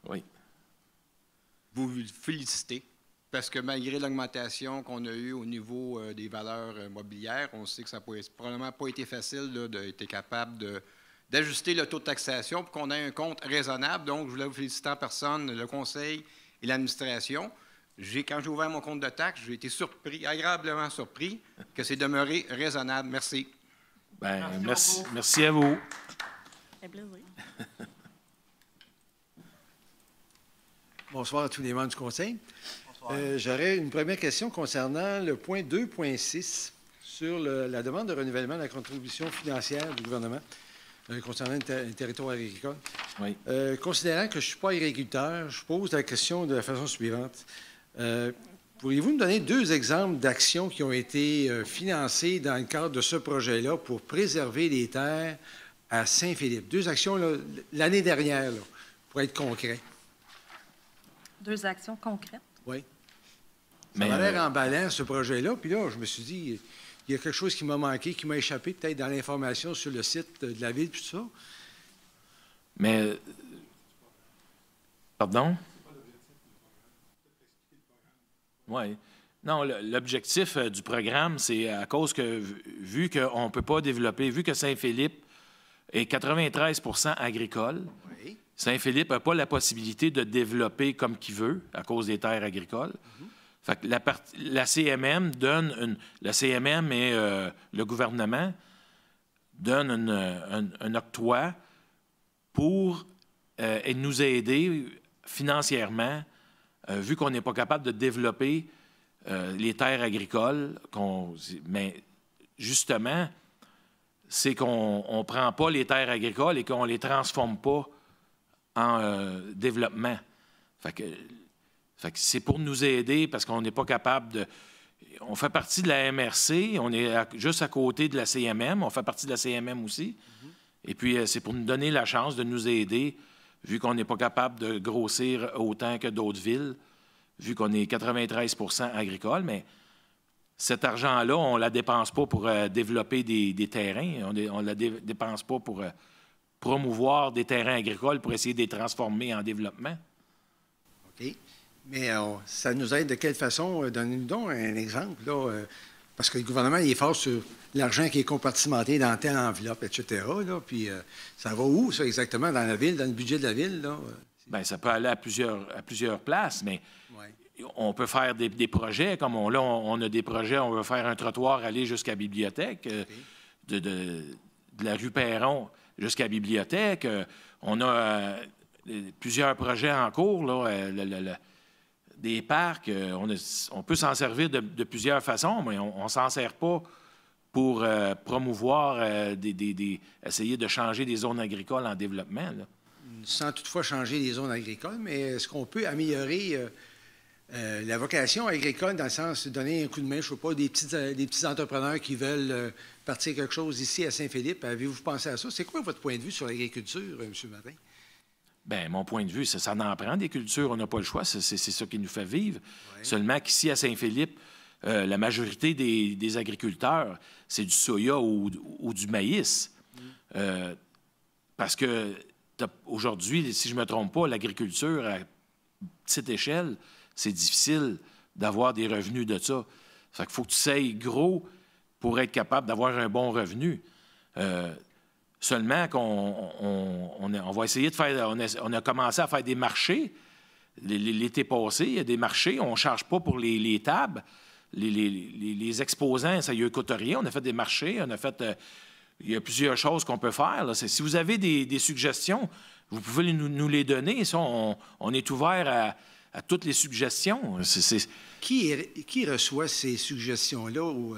Oui. Vous félicitez, parce que malgré l'augmentation qu'on a eue au niveau des valeurs mobilières, on sait que ça n'a probablement pas été facile d'être capable d'ajuster le taux de taxation pour qu'on ait un compte raisonnable. Donc, je voulais vous féliciter en personne, le conseil et l'administration. Quand j'ai ouvert mon compte de taxes, j'ai été surpris, agréablement surpris, que c'est demeuré raisonnable. Merci. Bien, merci à vous. Bonsoir à tous les membres du conseil. J'aurais une première question concernant le point 2.6 sur la demande de renouvellement de la contribution financière du gouvernement concernant un territoire agricole. Oui. Considérant que je ne suis pas agriculteur, je pose la question de la façon suivante. Pourriez-vous me donner 2 exemples d'actions qui ont été financées dans le cadre de ce projet-là pour préserver les terres à Saint-Philippe? 2 actions l'année dernière, là, pour être concret. 2 actions concrètes? Oui. Ça m'a l'air emballant, ce projet-là. Puis là, je me suis dit, il y a quelque chose qui m'a manqué, qui m'a échappé peut-être dans l'information sur le site de la Ville, puis tout ça. Mais... Pardon? Oui. Non, l'objectif du programme, c'est à cause que, vu qu'on ne peut pas développer, vu que Saint-Philippe est 93 % agricole, oui. Saint-Philippe n'a pas la possibilité de développer comme qu'il veut à cause des terres agricoles. Fait que la CMM donne la CMM et le gouvernement donnent un octroi pour nous aider financièrement, vu qu'on n'est pas capable de développer les terres agricoles. Mais justement, c'est qu'on ne prend pas les terres agricoles et qu'on ne les transforme pas en développement. Fait que c'est pour nous aider parce qu'on n'est pas capable de... On fait partie de la MRC, on est juste à côté de la CMM, on fait partie de la CMM aussi. Et puis, c'est pour nous donner la chance de nous aider, vu qu'on n'est pas capable de grossir autant que d'autres villes, vu qu'on est 93 % agricole, mais cet argent-là, on ne la dépense pas pour développer des terrains, on ne la dépense pas pour promouvoir des terrains agricoles pour essayer de les transformer en développement. OK. Mais ça nous aide de quelle façon? Donnez-nous donc un exemple, là, parce que le gouvernement, il est fort sur l'argent qui est compartimenté dans telle enveloppe, etc. Là, puis ça va où, ça, exactement, dans la ville, dans le budget de la ville? Là? Bien, ça peut aller à plusieurs places, mais Ouais. on peut faire des projets, comme on a des projets, on veut faire un trottoir aller jusqu'à la bibliothèque, de la rue Perron jusqu'à la bibliothèque. On a plusieurs projets en cours, là, des parcs. On peut s'en servir de plusieurs façons, mais on ne s'en sert pas pour promouvoir, essayer de changer des zones agricoles en développement, là. Sans toutefois changer les zones agricoles, mais est-ce qu'on peut améliorer la vocation agricole dans le sens de donner un coup de main, je ne sais pas, des petits entrepreneurs qui veulent partir quelque chose ici à Saint-Philippe? Avez-vous pensé à ça? C'est quoi votre point de vue sur l'agriculture, M. Martin? Bien, mon point de vue, ça en prend des cultures, on n'a pas le choix, c'est ça qui nous fait vivre. Ouais. Seulement qu'ici, à Saint-Philippe, la majorité des agriculteurs, c'est du soya ou du maïs. Parce que aujourd'hui, si je ne me trompe pas, l'agriculture à petite échelle, c'est difficile d'avoir des revenus de ça. Ça fait qu'il faut que tu sailles gros pour être capable d'avoir un bon revenu. Seulement qu'on va essayer de faire... On a commencé à faire des marchés. L'été passé, il y a des marchés. On ne charge pas pour les tables. Les exposants, ça ne lui coûte rien. On a fait des marchés. On a fait... il y a plusieurs choses qu'on peut faire, là. Si vous avez des suggestions, vous pouvez nous les donner. Ça, on est ouvert à toutes les suggestions. Qui reçoit ces suggestions-là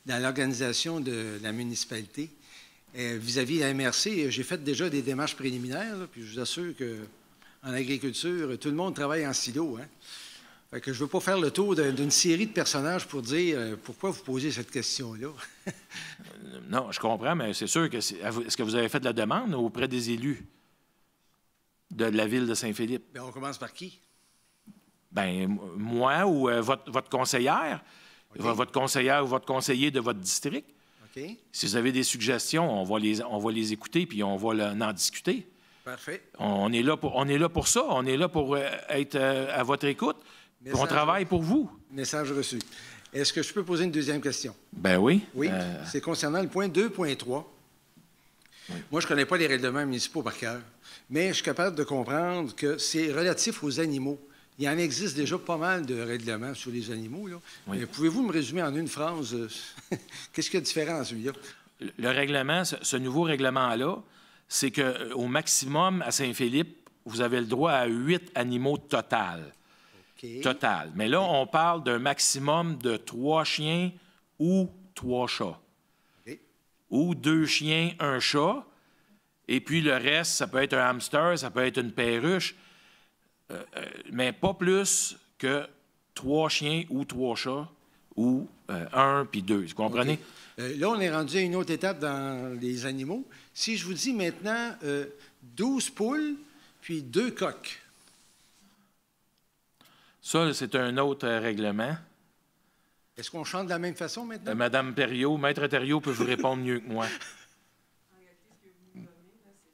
dans l'organisation de la municipalité? Vis-à-vis de la MRC, j'ai fait déjà des démarches préliminaires, là, puis je vous assure qu'en agriculture, tout le monde travaille en silo. Hein? Fait que je ne veux pas faire le tour d'une série de personnages pour dire pourquoi vous posez cette question-là. Non, je comprends, mais c'est sûr que... Est-ce que vous avez fait de la demande auprès des élus de la ville de Saint-Philippe? Bien, on commence par qui? Bien, moi ou votre conseillère, OK. votre conseillère ou votre conseiller de votre district. OK. Si vous avez des suggestions, on va les écouter puis on va en discuter. Parfait. On est là pour ça. On est là pour être à votre écoute. On travaille pour vous. Message reçu. Est-ce que je peux poser une deuxième question? Ben oui. Oui, c'est concernant le point 2.3. Oui. Moi, je ne connais pas les règlements municipaux par cœur, mais je suis capable de comprendre que c'est relatif aux animaux. Il y en existe déjà pas mal de règlements sur les animaux, là. Oui. Pouvez-vous me résumer en une phrase? Qu'est-ce qu'il y a de différent à celui-là? Le règlement, ce nouveau règlement-là, c'est qu'au maximum, à Saint-Philippe, vous avez le droit à 8 animaux total. Okay. Total. Mais là, on parle d'un maximum de 3 chiens ou 3 chats. Okay. Ou 2 chiens, 1 chat. Et puis le reste, ça peut être un hamster, ça peut être une perruche. Mais pas plus que 3 chiens ou 3 chats ou 1 puis 2. Vous comprenez? Okay. Là, on est rendu à une autre étape dans les animaux. Si je vous dis maintenant 12 poules puis 2 coqs. Ça, c'est un autre règlement. Est-ce qu'on chante de la même façon maintenant? Madame Thériault, Maître Thériault peut vous répondre mieux que moi. En réalité, ce que vous nous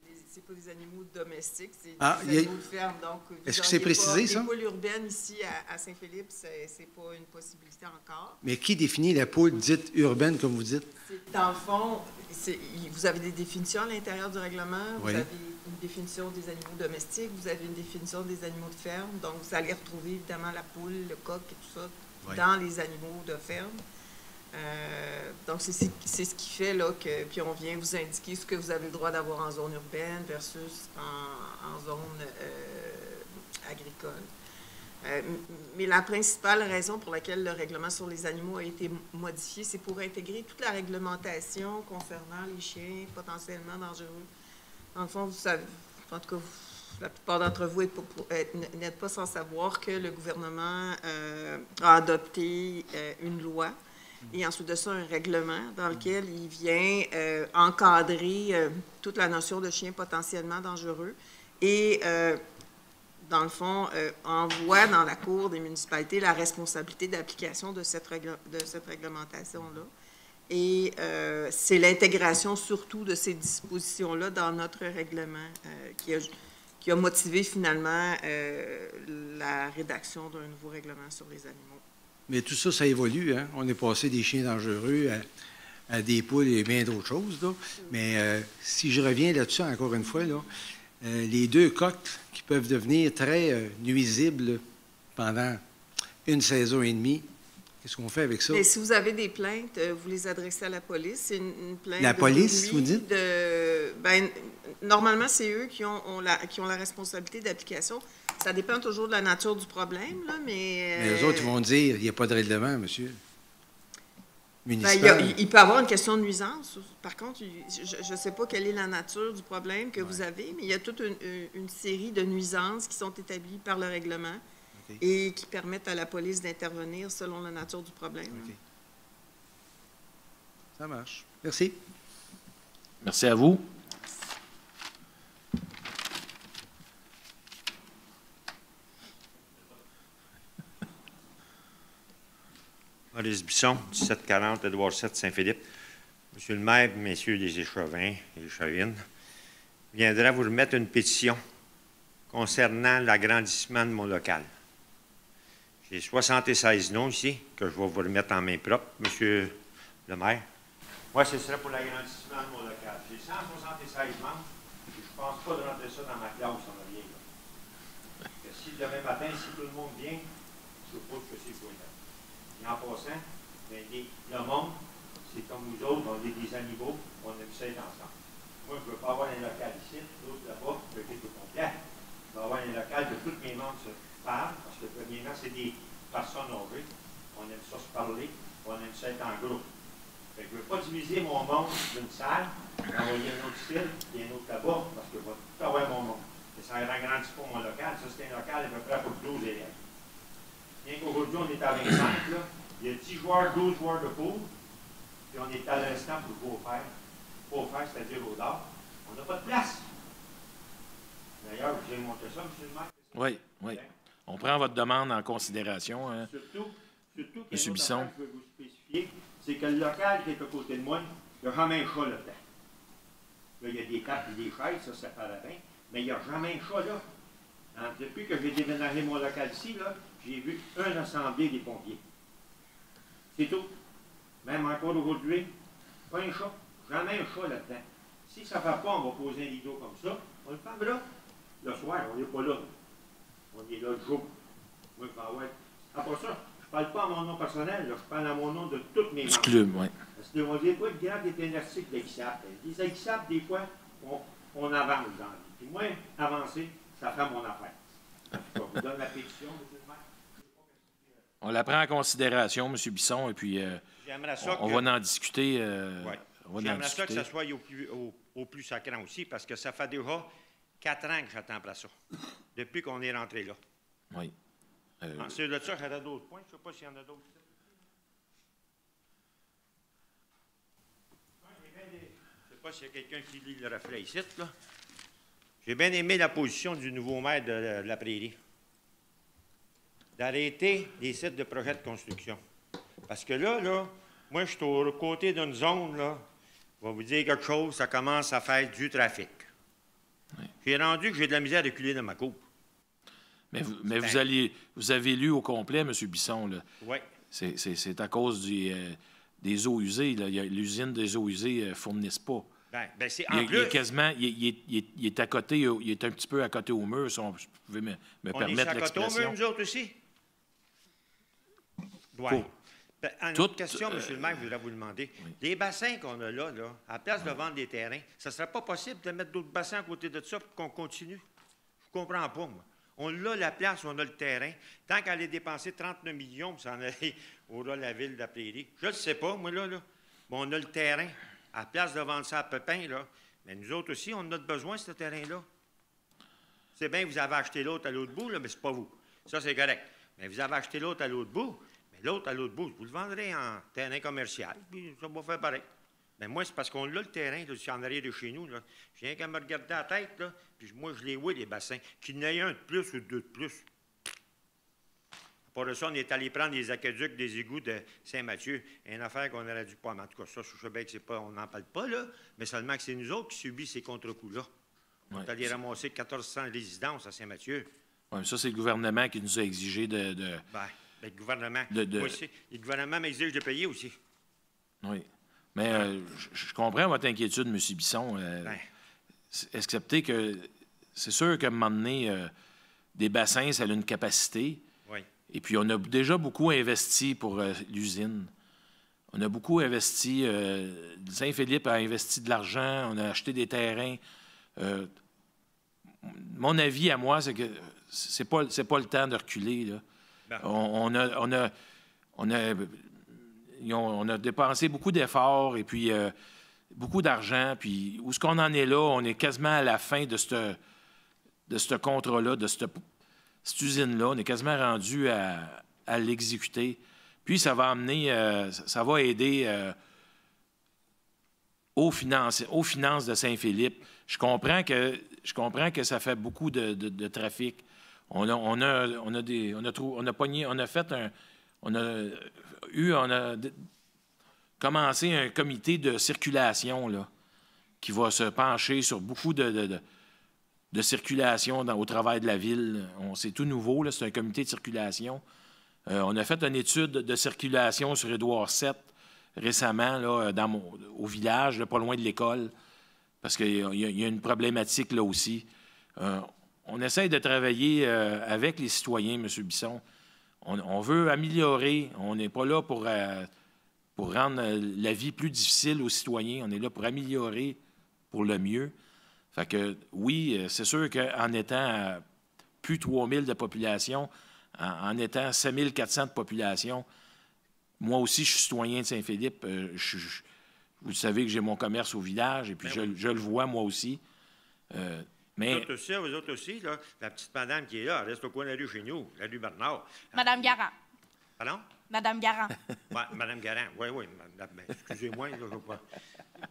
donnez, c'est pas des animaux domestiques, c'est des animaux de ferme. Est-ce que c'est précisé, ça? Les poules urbaines ici à Saint-Philippe, c'est pas une possibilité encore. Mais qui définit la poule dite urbaine, comme vous dites? Dans le fond, vous avez des définitions à l'intérieur du règlement. Oui. Vous avez une définition des animaux domestiques, vous avez une définition des animaux de ferme. Donc, vous allez retrouver évidemment la poule, le coq et tout ça dans les animaux de ferme. Donc, c'est ce qui fait là, que... Puis, on vient vous indiquer ce que vous avez le droit d'avoir en zone urbaine versus en zone agricole. Mais la principale raison pour laquelle le règlement sur les animaux a été modifié, c'est pour intégrer toute la réglementation concernant les chiens potentiellement dangereux. Dans le fond, vous savez, en tout cas, la plupart d'entre vous n'êtes pas sans savoir que le gouvernement a adopté une loi et ensuite de ça, un règlement dans lequel il vient encadrer toute la notion de chien potentiellement dangereux et dans le fond, envoie dans la Cour des municipalités la responsabilité d'application de cette réglementation-là. Et c'est l'intégration surtout de ces dispositions-là dans notre règlement qui a motivé finalement la rédaction d'un nouveau règlement sur les animaux. Mais tout ça, ça évolue. Hein? On est passé des chiens dangereux à des poules et bien d'autres choses. Là. Mais si je reviens là-dessus encore une fois, là, les 2 coques qui peuvent devenir très nuisibles pendant une saison et demie, qu'est-ce qu'on fait avec ça? Et si vous avez des plaintes, vous les adressez à la police. C'est une plainte. La police, vous dites? Normalement, c'est eux qui ont la responsabilité d'application. Ça dépend toujours de la nature du problème, là, mais... Mais eux autres, ils vont dire, il n'y a pas de règlement, monsieur. Municipal. Il peut y avoir une question de nuisance. Par contre, je ne sais pas quelle est la nature du problème que vous avez, mais il y a toute une série de nuisances qui sont établies par le règlement et qui permettent à la police d'intervenir selon la nature du problème. Okay. Ça marche. Merci. Merci à vous. Maurice Bisson, 1740 Édouard 7 Saint-Philippe. Monsieur le maire, messieurs les échevins et échevines, je viendrai vous remettre une pétition concernant l'agrandissement de mon local. J'ai 76 noms ici que je vais vous remettre en main propre, monsieur le maire. Moi, ce serait pour l'agrandissement de mon local. J'ai 176 membres et je ne pense pas de rentrer ça dans ma classe en arrière. Si demain matin, si tout le monde vient, je suppose que c'est pour ça. Et en passant, le monde, c'est comme nous autres, on est des animaux, on aime ça être ensemble. Moi, je ne veux pas avoir un local ici, l'autre là-bas, je veux tout complet. Je veux avoir un local que tous mes membres se parlent, parce que premièrement, c'est des personnes âgées. On aime ça se parler, on aime ça être en groupe. Fait que je ne veux pas diviser mon monde d'une salle, envoyer un autre style, et un autre là-bas, parce que je vais tout avoir mon monde. Et ça agrandit pas mon local, ça c'est un local à peu près pour 12 élèves. Bien qu'aujourd'hui, on est à 25, là. Il y a 10 joueurs, 12 joueurs de pool, puis on est à l'instant pour beau faire, c'est-à-dire au dard. On n'a pas de place. D'ailleurs, j'ai montré ça, M. le maire. Oui, oui. On prend votre demande en considération. Hein. Surtout M. Bisson. Je veux vous spécifier, c'est que le local qui est à côté de moi, il n'y a jamais un chat là-dedans. Là, il y a des tables et des chaises, ça paraît bien, mais il n'y a jamais un chat là. Alors, depuis que j'ai déménagé mon local ici, là, j'ai vu un assemblée des pompiers. C'est tout. Même encore aujourd'hui, pas un chat. Jamais un chat là-dedans. Si ça ne fait pas, on va poser un rideau comme ça. On le fait là. Le soir, on n'est pas là. On est là le jour. Moi, je vais avoir... Après ça, je ne parle pas à mon nom personnel, là. Je parle à mon nom de toutes mes membres. Du club, oui. Parce qu'ils vont dire, quoi, le grave est un article d'Aixap. Les Aixap, des fois, on avance dans la vie. Puis moi, avancer, ça fait mon affaire. Je vous donne la pétition, M. le maire. On la prend en considération, M. Bisson, et puis on va en discuter. J'aimerais ça que ça soit au plus sacrant aussi, parce que ça fait déjà 4 ans que j'attends après ça, depuis qu'on est rentré là. Oui. Ensuite de ça, j'aurais d'autres points. Je ne sais pas s'il y en a d'autres. Je ne sais pas s'il y a quelqu'un qui lit le reflet ici, là. J'ai bien aimé la position du nouveau maire de la Prairie, d'arrêter les sites de projets de construction. Parce que là, moi, je suis au côté d'une zone, là, je vais vous dire quelque chose, ça commence à faire du trafic. Oui. J'ai rendu que j'ai de la misère à reculer dans ma coupe. Mais vous avez lu au complet, M. Bisson, là. Oui. C'est à cause des eaux usées. L'usine des eaux usées ne fournissent pas. Ben c'est en plus... Il est à côté, il est un petit peu à côté au mur, si vous pouvez me permettre l'expression. On est à côté au mur, nous autres aussi? Oui. Une autre question, M. le maire, je voudrais vous demander. Oui. Les bassins qu'on a là, à la place de vendre des terrains, ça ne serait pas possible de mettre d'autres bassins à côté de ça pour qu'on continue? Je ne comprends pas, moi. On a la place, on a le terrain. Tant qu'elle allait dépenser 39 millions pour s'en aller au-delà de la ville de la Prairie, je ne le sais pas, moi, là. Bon, on a le terrain. À la place de vendre ça à Pépin, là, mais nous autres aussi, on a besoin de ce terrain-là. C'est bien, vous avez acheté l'autre à l'autre bout, là, mais c'est pas vous. Ça, c'est correct. Mais vous avez acheté l'autre à l'autre bout, mais l'autre à l'autre bout, vous le vendrez en terrain commercial, puis ça va faire pareil. Bien, moi, c'est parce qu'on a le terrain, là, c'est en arrière de chez nous. Là. Je viens qu'à me regarder la tête, là, puis moi, je les vois, les bassins. Qu'il y en ait un de plus ou deux de plus. Pour ça, on est allé prendre les aqueducs des égouts de Saint-Mathieu. Une affaire qu'on aurait dû pas. En tout cas, ça, je sais bien que c'est pas, on n'en parle pas, là, mais seulement que c'est nous autres qui subissons ces contre-coups-là. On est allé ramasser 1400 résidences à Saint-Mathieu. Oui, ça, c'est le gouvernement qui nous a exigé de... Bien, le gouvernement. Moi aussi, le gouvernement m'exige de payer aussi. Oui. Mais je comprends votre inquiétude, M. Bisson. Excepté que c'est sûr qu'à un moment donné, des bassins, ça a une capacité. Oui. Et puis, on a déjà beaucoup investi pour l'usine. On a beaucoup investi. Saint-Philippe a investi de l'argent. On a acheté des terrains. Mon avis à moi, c'est que c'est pas le temps de reculer, là. Ben. On a dépensé beaucoup d'efforts et puis beaucoup d'argent. Puis où est-ce qu'on en est là? On est quasiment à la fin de ce contrat-là, de cette usine-là. On est quasiment rendu à l'exécuter. Puis ça va amener, ça va aider aux finances de Saint-Philippe. Je comprends que ça fait beaucoup de trafic. On a commencé un comité de circulation là, qui va se pencher sur beaucoup de circulation au travail de la ville. C'est tout nouveau, là, c'est un comité de circulation. On a fait une étude de circulation sur Édouard VII récemment là, au village, là, pas loin de l'école, parce qu'il y a une problématique là aussi. On essaie de travailler avec les citoyens, M. Bisson. On veut améliorer. On n'est pas là pour rendre la vie plus difficile aux citoyens. On est là pour améliorer pour le mieux. Fait que, oui, c'est sûr qu'en étant plus 3 000 de population, en étant 7 400 de population, moi aussi, je suis citoyen de Saint-Philippe. Vous savez que j'ai mon commerce au village et puis je le vois, moi aussi. Mais... Vous autres aussi, là, la petite madame qui est là, elle reste au coin de la rue chez nous, la rue Bernard. Madame Garand. Pardon? Madame Garand. Oui, Madame Garand. Oui. Excusez-moi, là, je veux pas.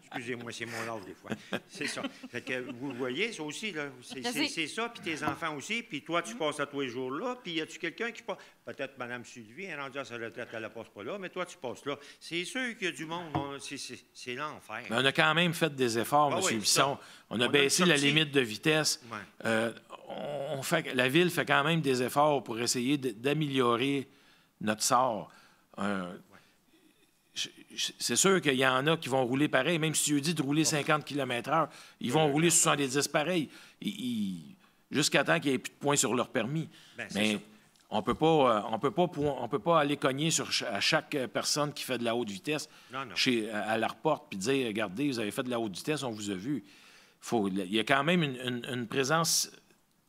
Excusez-moi, c'est mon âge des fois. C'est ça. Fait que vous voyez, ça aussi, là. C'est ça, puis tes enfants aussi, puis toi, tu passes à tous les jours là, puis y a-tu quelqu'un qui passe? Peut-être Mme Sylvie, elle est rendue à sa retraite, elle ne passe pas là, mais toi, tu passes là. C'est sûr qu'il y a du monde, c'est l'enfer. Mais on a quand même fait des efforts, M. Bisson. On a baissé la limite de vitesse. Ouais. La Ville fait quand même des efforts pour essayer d'améliorer notre sort. C'est sûr qu'il y en a qui vont rouler pareil, même si tu dis de rouler 50 km/h, ils vont rouler 70 pareil, jusqu'à temps qu'il n'y ait plus de points sur leur permis. Mais on peut pas aller cogner à chaque personne qui fait de la haute vitesse à la porte puis dire, regardez, vous avez fait de la haute vitesse, on vous a vu. Il y a quand même une présence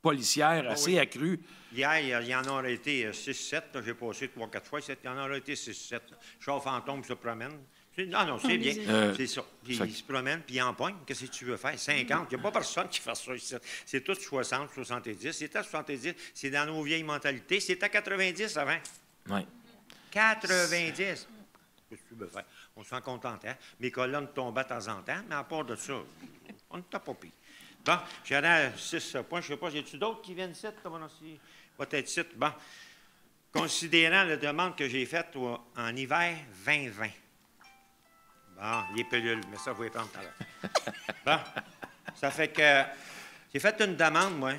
policière assez accrue. Hier, il y en a arrêté 6-7. J'ai passé 3-4 fois. Il y en a arrêté 6-7. Char fantôme se promène. Non, c'est bien. C'est ça. Puis il se promène, puis il empoigne. Qu'est-ce que tu veux faire? 50. Il n'y a pas personne qui fait ça ici. C'est tout 60, 70. C'est à 70. C'est dans nos vieilles mentalités. C'est à 90 avant. Oui. 90. Qu'est-ce que tu veux faire? On s'en contentait. Mes colonnes tombaient de temps en temps, mais à part de ça, on ne t'a pas pris. Bon, j'en ai 6 points. Je ne sais pas, y a-tu d'autres qui viennent ici? Peut-être 7. Bon. Considérant la demande que j'ai faite en hiver 2020. Bon, les pilules, mais ça, vous les prendre tout à l'heure. Bon. Ça fait que j'ai fait une demande, moi,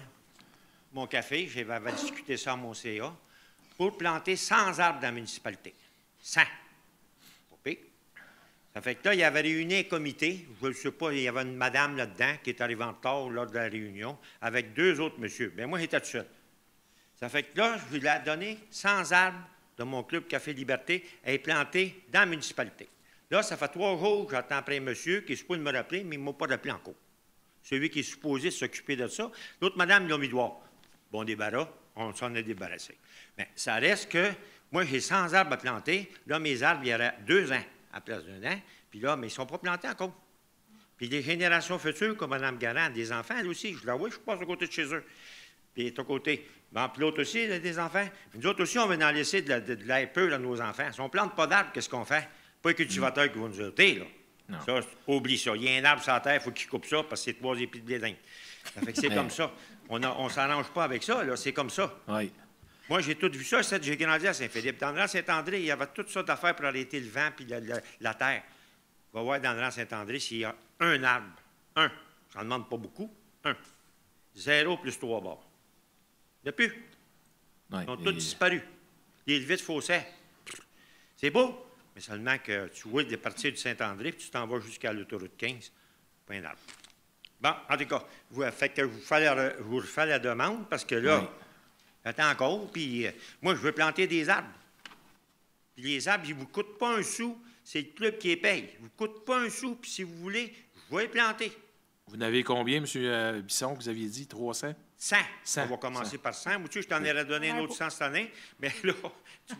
mon café, j'avais discuté ça à mon CA, pour planter 100 arbres dans la municipalité. 100. Ça fait que là, il y avait réuni un comité, je ne sais pas, il y avait une madame là-dedans qui est arrivée en retard lors de la réunion, avec 2 autres messieurs. Bien, moi, j'étais tout seul. Ça fait que là, je lui ai donné 100 arbres de mon club Café Liberté à être plantés dans la municipalité. Là, ça fait 3 jours que j'attends après un monsieur qui est supposé me rappeler, mais il ne m'a pas rappelé encore. Celui qui est supposé s'occuper de ça. L'autre madame, il l'a mis dehors. Bon débarras, on s'en est débarrassé. Mais ça reste que, moi, j'ai 100 arbres à planter. Là, mes arbres, il y aurait 2 ans à place d'1 an. Puis là, mais ils ne sont pas plantés encore. Puis les générations futures, comme Mme Garand, des enfants, elle aussi, je la vois, je passe à côté de chez eux. Puis elle est à côté. Bon, puis l'autre aussi, elle a des enfants. Nous autres aussi, on veut en laisser de l'air peu à nos enfants. Si on ne plante pas d'arbres, qu'est-ce qu'on fait? Pas les cultivateurs qui vont nous ôter, là. Non. Ça, oublie ça. Il y a un arbre sur la terre, il faut qu'il coupe ça parce que c'est 3 épis de blé d'Inde. Ça fait que c'est comme ça. On ne s'arrange pas avec ça, là. C'est comme ça. Oui. Moi, j'ai tout vu ça. J'ai grandi à Saint-Philippe. Dans le rang Saint-André, il y avait toutes sortes d'affaires pour arrêter le vent puis la terre. On va voir dans le rang Saint-André s'il y a un arbre. Un. Je n'en demande pas beaucoup. Un. 0 plus 3 bords. Il n'y a plus. Oui. Ils ont tous disparu. Les leviers de fossés. C'est beau, mais seulement que tu vois des parties du Saint-André puis tu t'en vas jusqu'à l'autoroute 15. Pas un arbre. Bon, en tout cas, fait que vous refaites la demande parce que là, oui. J'attends encore, puis moi, je veux planter des arbres. Puis les arbres, ils ne vous coûtent pas un sou. C'est le club qui les paye. Ils ne vous coûtent pas un sou, puis si vous voulez, je vais les planter. Vous n'avez combien, M. Bisson, que vous aviez dit? 300? 100. 100. On va commencer par 100. Moi, tu sais, je t'en aurais donné un autre 100 cette année, mais là, tu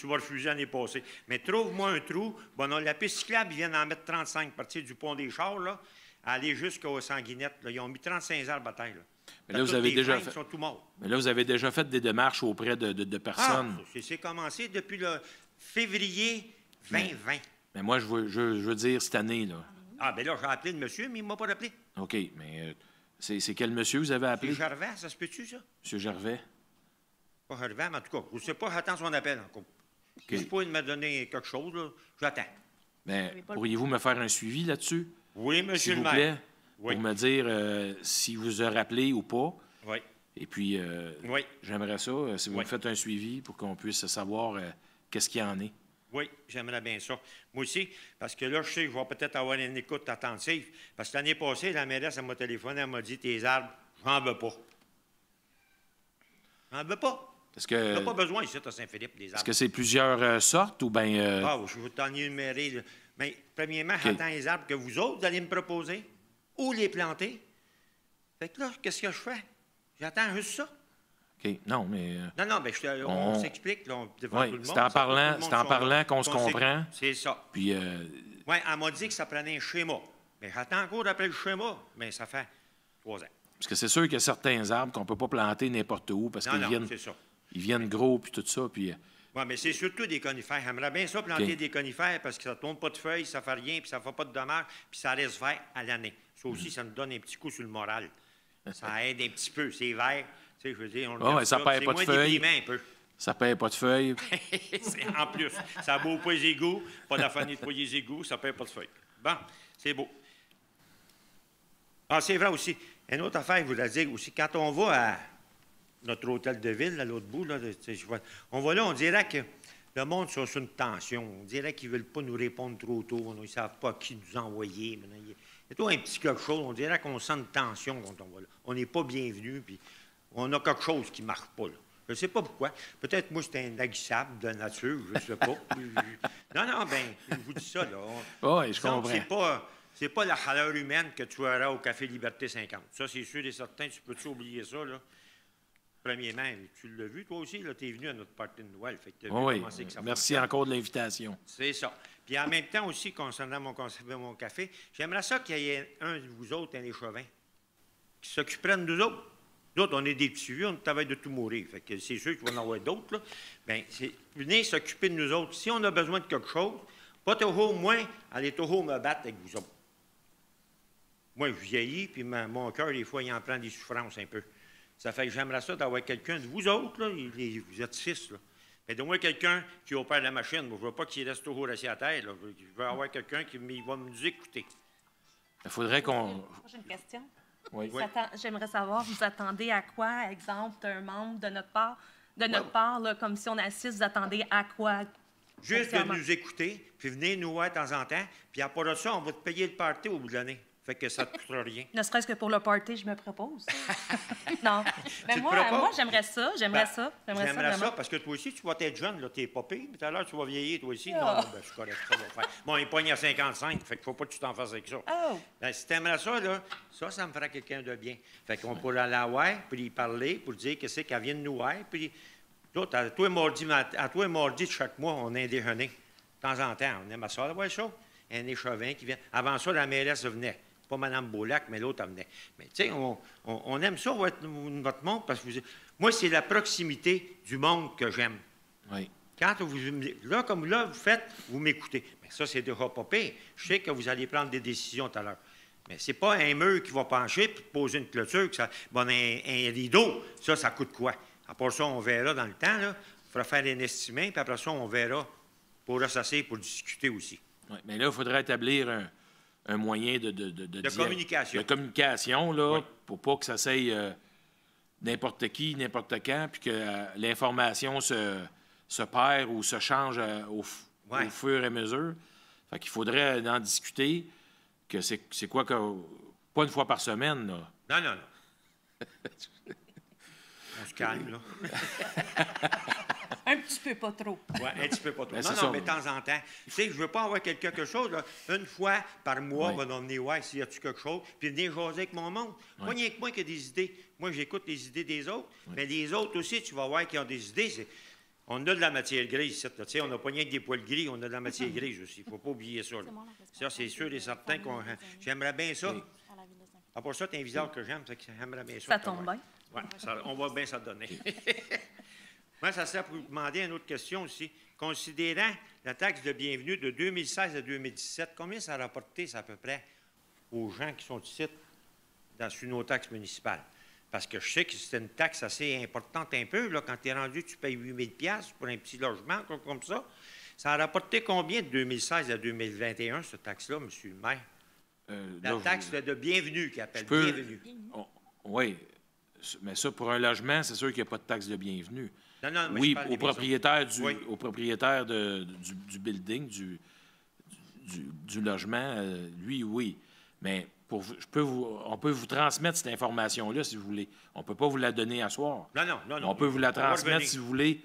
vas refuser l'année passée. Mais trouve-moi un trou. Bon, non, la piste cyclable, ils viennent en mettre 35 partir du pont des Chars, là, aller jusqu'aux Sanguinettes. Là. Ils ont mis 35 arbres à terre. Là. Mais là, vous avez déjà fait... sont tout morts. Mais là, vous avez déjà fait des démarches auprès de personnes. Ah, c'est commencé depuis le février 2020. Mais moi, je veux dire cette année, là. Ah, bien là, j'ai appelé le monsieur, mais il ne m'a pas rappelé. OK, mais c'est quel monsieur vous avez appelé? C'est Gervais, ça se peut-tu, ça? M. Gervais? Pas Gervais, mais en tout cas, je ne sais pas, j'attends son appel encore. Okay. Si je peux me donner quelque chose, là, j'attends. Mais pourriez-vous me faire un suivi là-dessus? Oui, monsieur le maire. S'il vous plaît, oui. Pour me dire si vous a rappelé ou pas. Oui. Et puis, oui. J'aimerais ça, si vous me faites un suivi pour qu'on puisse savoir qu'est-ce qu'il y en est. Oui, j'aimerais bien ça. Moi aussi, parce que là, je sais que je vais peut-être avoir une écoute attentive. Parce que l'année passée, la mairesse, elle m'a téléphoné, elle m'a dit, tes arbres, j'en veux pas. J'en veux pas. Parce que... On n'a pas besoin ici, à Saint-Philippe, des arbres. Est-ce que c'est plusieurs sortes ou bien... Ah, je vais t'en énumérer. Mais premièrement, j'attends les arbres que vous autres, vous allez me proposer ou les planter. Fait que là, qu'est-ce que je fais? J'attends juste ça. OK. Non, mais... Non, bien, on s'explique là, devant tout le monde. C'est en parlant qu'on se comprend. C'est ça. Puis... Oui, elle m'a dit que ça prenait un schéma. Mais j'attends encore après le schéma. Mais ça fait 3 ans. Parce que c'est sûr qu'il y a certains arbres qu'on ne peut pas planter n'importe où parce qu'ils viennent gros puis tout ça. Puis... Oui, mais c'est surtout des conifères. J'aimerais bien ça, planter des conifères parce que ça ne tourne pas de feuilles, ça ne fait rien, puis ça ne fait pas de dommages, puis ça reste vert à l'année. Ça aussi, ça nous donne un petit coup sur le moral. Ça aide un petit peu. C'est vert. Tu sais, je veux dire, on ça ne perd pas de feuilles. Un peu. Ça ne perd pas de feuilles. En plus, ça ne boue pas les égouts, pas la fin de nettoyer les égouts, ça ne perd pas de feuilles. Bon, c'est beau. Ah, c'est vrai aussi. Une autre affaire, je voulais dire aussi, quand on va à notre hôtel de ville, à l'autre bout, là, on va là, on dirait que le monde est sur une tension. On dirait qu'ils ne veulent pas nous répondre trop tôt. Ils ne savent pas qui nous envoyer. Il y a tout un petit quelque chose. On dirait qu'on sent une tension quand on va là. On n'est pas bienvenu, puis on a quelque chose qui ne marche pas, là. Je ne sais pas pourquoi. Peut-être moi, c'est un aguissable de nature, je ne sais pas. Non, bien, je vous dis ça, là. Oui, je comprends. C'est pas la chaleur humaine que tu auras au Café Liberté 50. Ça, c'est sûr et certain. Tu peux-tu oublier ça, là? Premièrement, tu l'as vu, toi aussi, tu es venu à notre party de Noël. Fait que oui, merci encore de l'invitation. C'est ça. Puis en même temps aussi, concernant mon café, j'aimerais ça qu'il y ait un de vous autres, un échevin, qui s'occuperait de nous autres. Nous autres, on est des petits vieux, on travaille de tout mourir. Fait que c'est sûr qu'il va y en avoir d'autres, là. Bien, venez s'occuper de nous autres. Si on a besoin de quelque chose, pas toujours moins, allez toujours me battre avec vous autres. Moi, je vieillis, puis mon cœur, des fois, il en prend des souffrances un peu. Ça fait que j'aimerais ça d'avoir quelqu'un de vous autres, là, vous êtes 6, là. Mais de moi, quelqu'un qui opère la machine. Moi, je ne veux pas qu'il reste toujours assis à terre, là. Je veux avoir quelqu'un qui va nous écouter. Il faudrait qu'on... J'ai une question. Oui. J'aimerais savoir, vous attendez à quoi, exemple, d'un membre de notre part, là, comme si on assiste, vous attendez à quoi? Juste de nous écouter, puis venez nous voir de temps en temps, puis à part de ça, on va te payer le party au bout de l'année. Fait que ça ne te coûtera rien. Ne serait-ce que pour le party, je me propose. Non. Mais moi, j'aimerais ça. J'aimerais ça parce que toi aussi, tu vas être jeune, là, t'es pas pire. Puis tout à l'heure, tu vas vieillir, toi aussi. Non, ben, je suis correct, ça va faire. Bon, il pogne à 55, fait qu'il faut pas que tu t'en fasses avec ça. Oh. Ben, si t'aimerais ça, là, ça me fera quelqu'un de bien. Fait qu'on pourrait aller la voir, puis y parler, pour dire que c'est qu'elle vient de nous voir. Puis, à toi et mardi de chaque mois, on a un déjeuner. De temps en temps, on aime ça d'avoir ça. Un échevin qui vient. Avant ça, la mairesse venait. Pas Mme Beaulac, mais l'autre venait. Mais tu sais, on aime ça, votre monde, parce que moi, c'est la proximité du monde que j'aime. Oui. Quand vous, là, comme là, vous faites, vous m'écoutez. Mais ça, c'est déjà pas pire. Je sais que vous allez prendre des décisions tout à l'heure. Mais c'est pas un mur qui va pencher puis poser une clôture, que ça, bon, un rideau, ça coûte quoi? À part ça, on verra dans le temps, là. Il faudra faire un estimé, puis après ça, on verra pour s'asseoir, pour discuter aussi. Oui, mais là, il faudrait établir un moyen de communication. De communication, là, oui. pour pas que ça s'aille n'importe qui, n'importe quand, puis que l'information se perd ou se change au fur et à mesure. Fait qu'il faudrait en discuter, que c'est quoi que... Pas une fois par semaine, là. Non. On se calme, là. Un petit peu, pas trop. Oui, un petit peu pas trop. Ben, Non, mais de temps en temps. Tu sais, je veux pas avoir quelque chose, là. Une fois par mois, on va venir voir s'il y a-tu quelque chose, puis venir jaser avec mon monde. Pas rien que moi qui a des idées. Moi, j'écoute les idées des autres, mais les autres aussi, tu vas voir qu'ils ont des idées. On a de la matière grise, ici, là. Tu sais, on n'a pas rien que des poils gris, on a de la matière grise aussi. Il ne faut pas oublier ça, là. Ça, c'est sûr et certain qu'on... J'aimerais bien ça. À part ça, tu as un visage que j'aime, c'est que j'aimerais bien ça. Ça tombe bien. Oui, on va bien ça donner. Moi, ça sert pour vous demander une autre question aussi. Considérant la taxe de bienvenue de 2016 à 2017, combien ça a rapporté, ça, à peu près, aux gens qui sont ici sur nos taxes municipales? Parce que je sais que c'est une taxe assez importante un peu. Là, quand tu es rendu, tu payes 8 000 $ pour un petit logement comme ça. Ça a rapporté combien de 2016 à 2021, cette taxe-là, M. le maire? La taxe de bienvenue, qu'il appelle bienvenue. Oui, mais ça, pour un logement, c'est sûr qu'il n'y a pas de taxe de bienvenue. Non, mais oui, au propriétaire du building, du logement, lui, oui. Mais on peut vous transmettre cette information-là, si vous voulez. On ne peut pas vous la donner à soir. Non. On peut vous la transmettre, si vous voulez.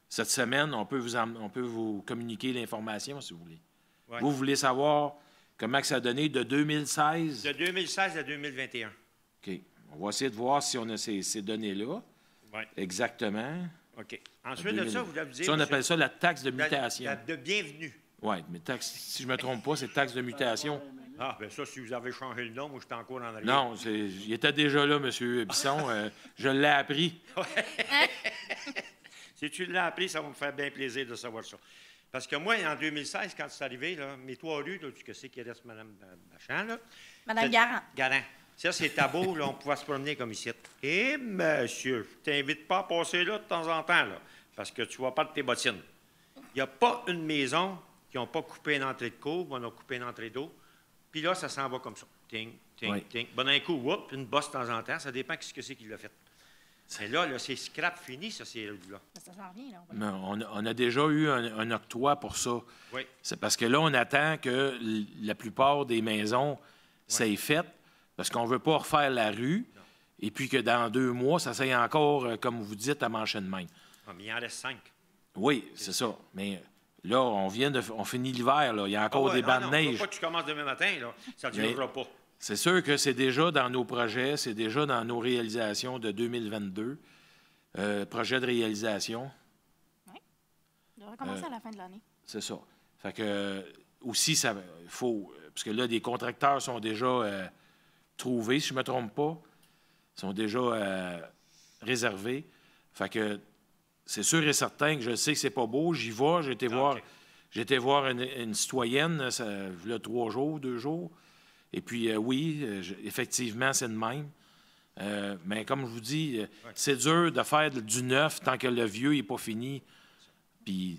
Cette semaine, on peut vous communiquer l'information, si vous voulez. Ouais. Vous voulez savoir comment ça a donné de 2016? De 2016 à 2021. OK. On va essayer de voir si on a ces données-là. Oui. Exactement. OK. Ensuite de ça, vous devez dire... Ça, on appelle ça la taxe de mutation. De bienvenue. Oui, mais si je ne me trompe pas, c'est taxe de mutation. Ah, bien ça, si vous avez changé le nom, moi, j'étais encore en arrière. Non, il était déjà là, M. Bisson. Je l'ai appris. Si tu l'as appris, ça va me faire bien plaisir de savoir ça. Parce que moi, en 2016, quand c'est arrivé, là, mes 3 rues, là, tu sais qu'il reste Mme Bachan, là. Mme Garand. Garand. Ça, c'est tabou, là, on pouvait se promener comme ici. Et monsieur, je t'invite pas à passer là de temps en temps, là, parce que tu vas perdre tes bottines. Il n'y a pas une maison qui n'a pas coupé une entrée de cour, on a coupé une entrée d'eau. Puis là, ça s'en va comme ça. Ting, ting, oui. ting. Bon, d'un coup, whoop, une bosse de temps en temps, ça dépend de ce que c'est qu'il a fait. Mais là, c'est scrap fini, ça, c'est là. Ça s'en vient, là. Mais on a déjà eu un octroi pour ça. Oui. C'est parce que là, on attend que la plupart des maisons s'aient fait, parce qu'on ne veut pas refaire la rue, et puis que dans 2 mois, ça s'aille encore, comme vous dites, à mancher de main. Ah, mais il en reste 5. Oui, c'est ça. Mais là, on finit l'hiver, là. Il y a encore des bancs de neige. Il ne faut pas que tu commences demain matin, là. Ça ne durera pas. C'est sûr que c'est déjà dans nos projets, c'est déjà dans nos réalisations de 2022, projet de réalisation. Oui. Il devrait commencer à la fin de l'année. C'est ça. Fait que, aussi, ça faut... Parce que là, des contracteurs sont déjà trouvés, si je ne me trompe pas. Sont déjà réservés. Fait que c'est sûr et certain que je sais que c'est pas beau. J'y vais. J'ai été voir une citoyenne, ça, il y a 3 jours, 2 jours. Et puis, oui, effectivement, c'est de même. Mais comme je vous dis, c'est dur de faire du neuf tant que le vieux n'est pas fini. Puis, il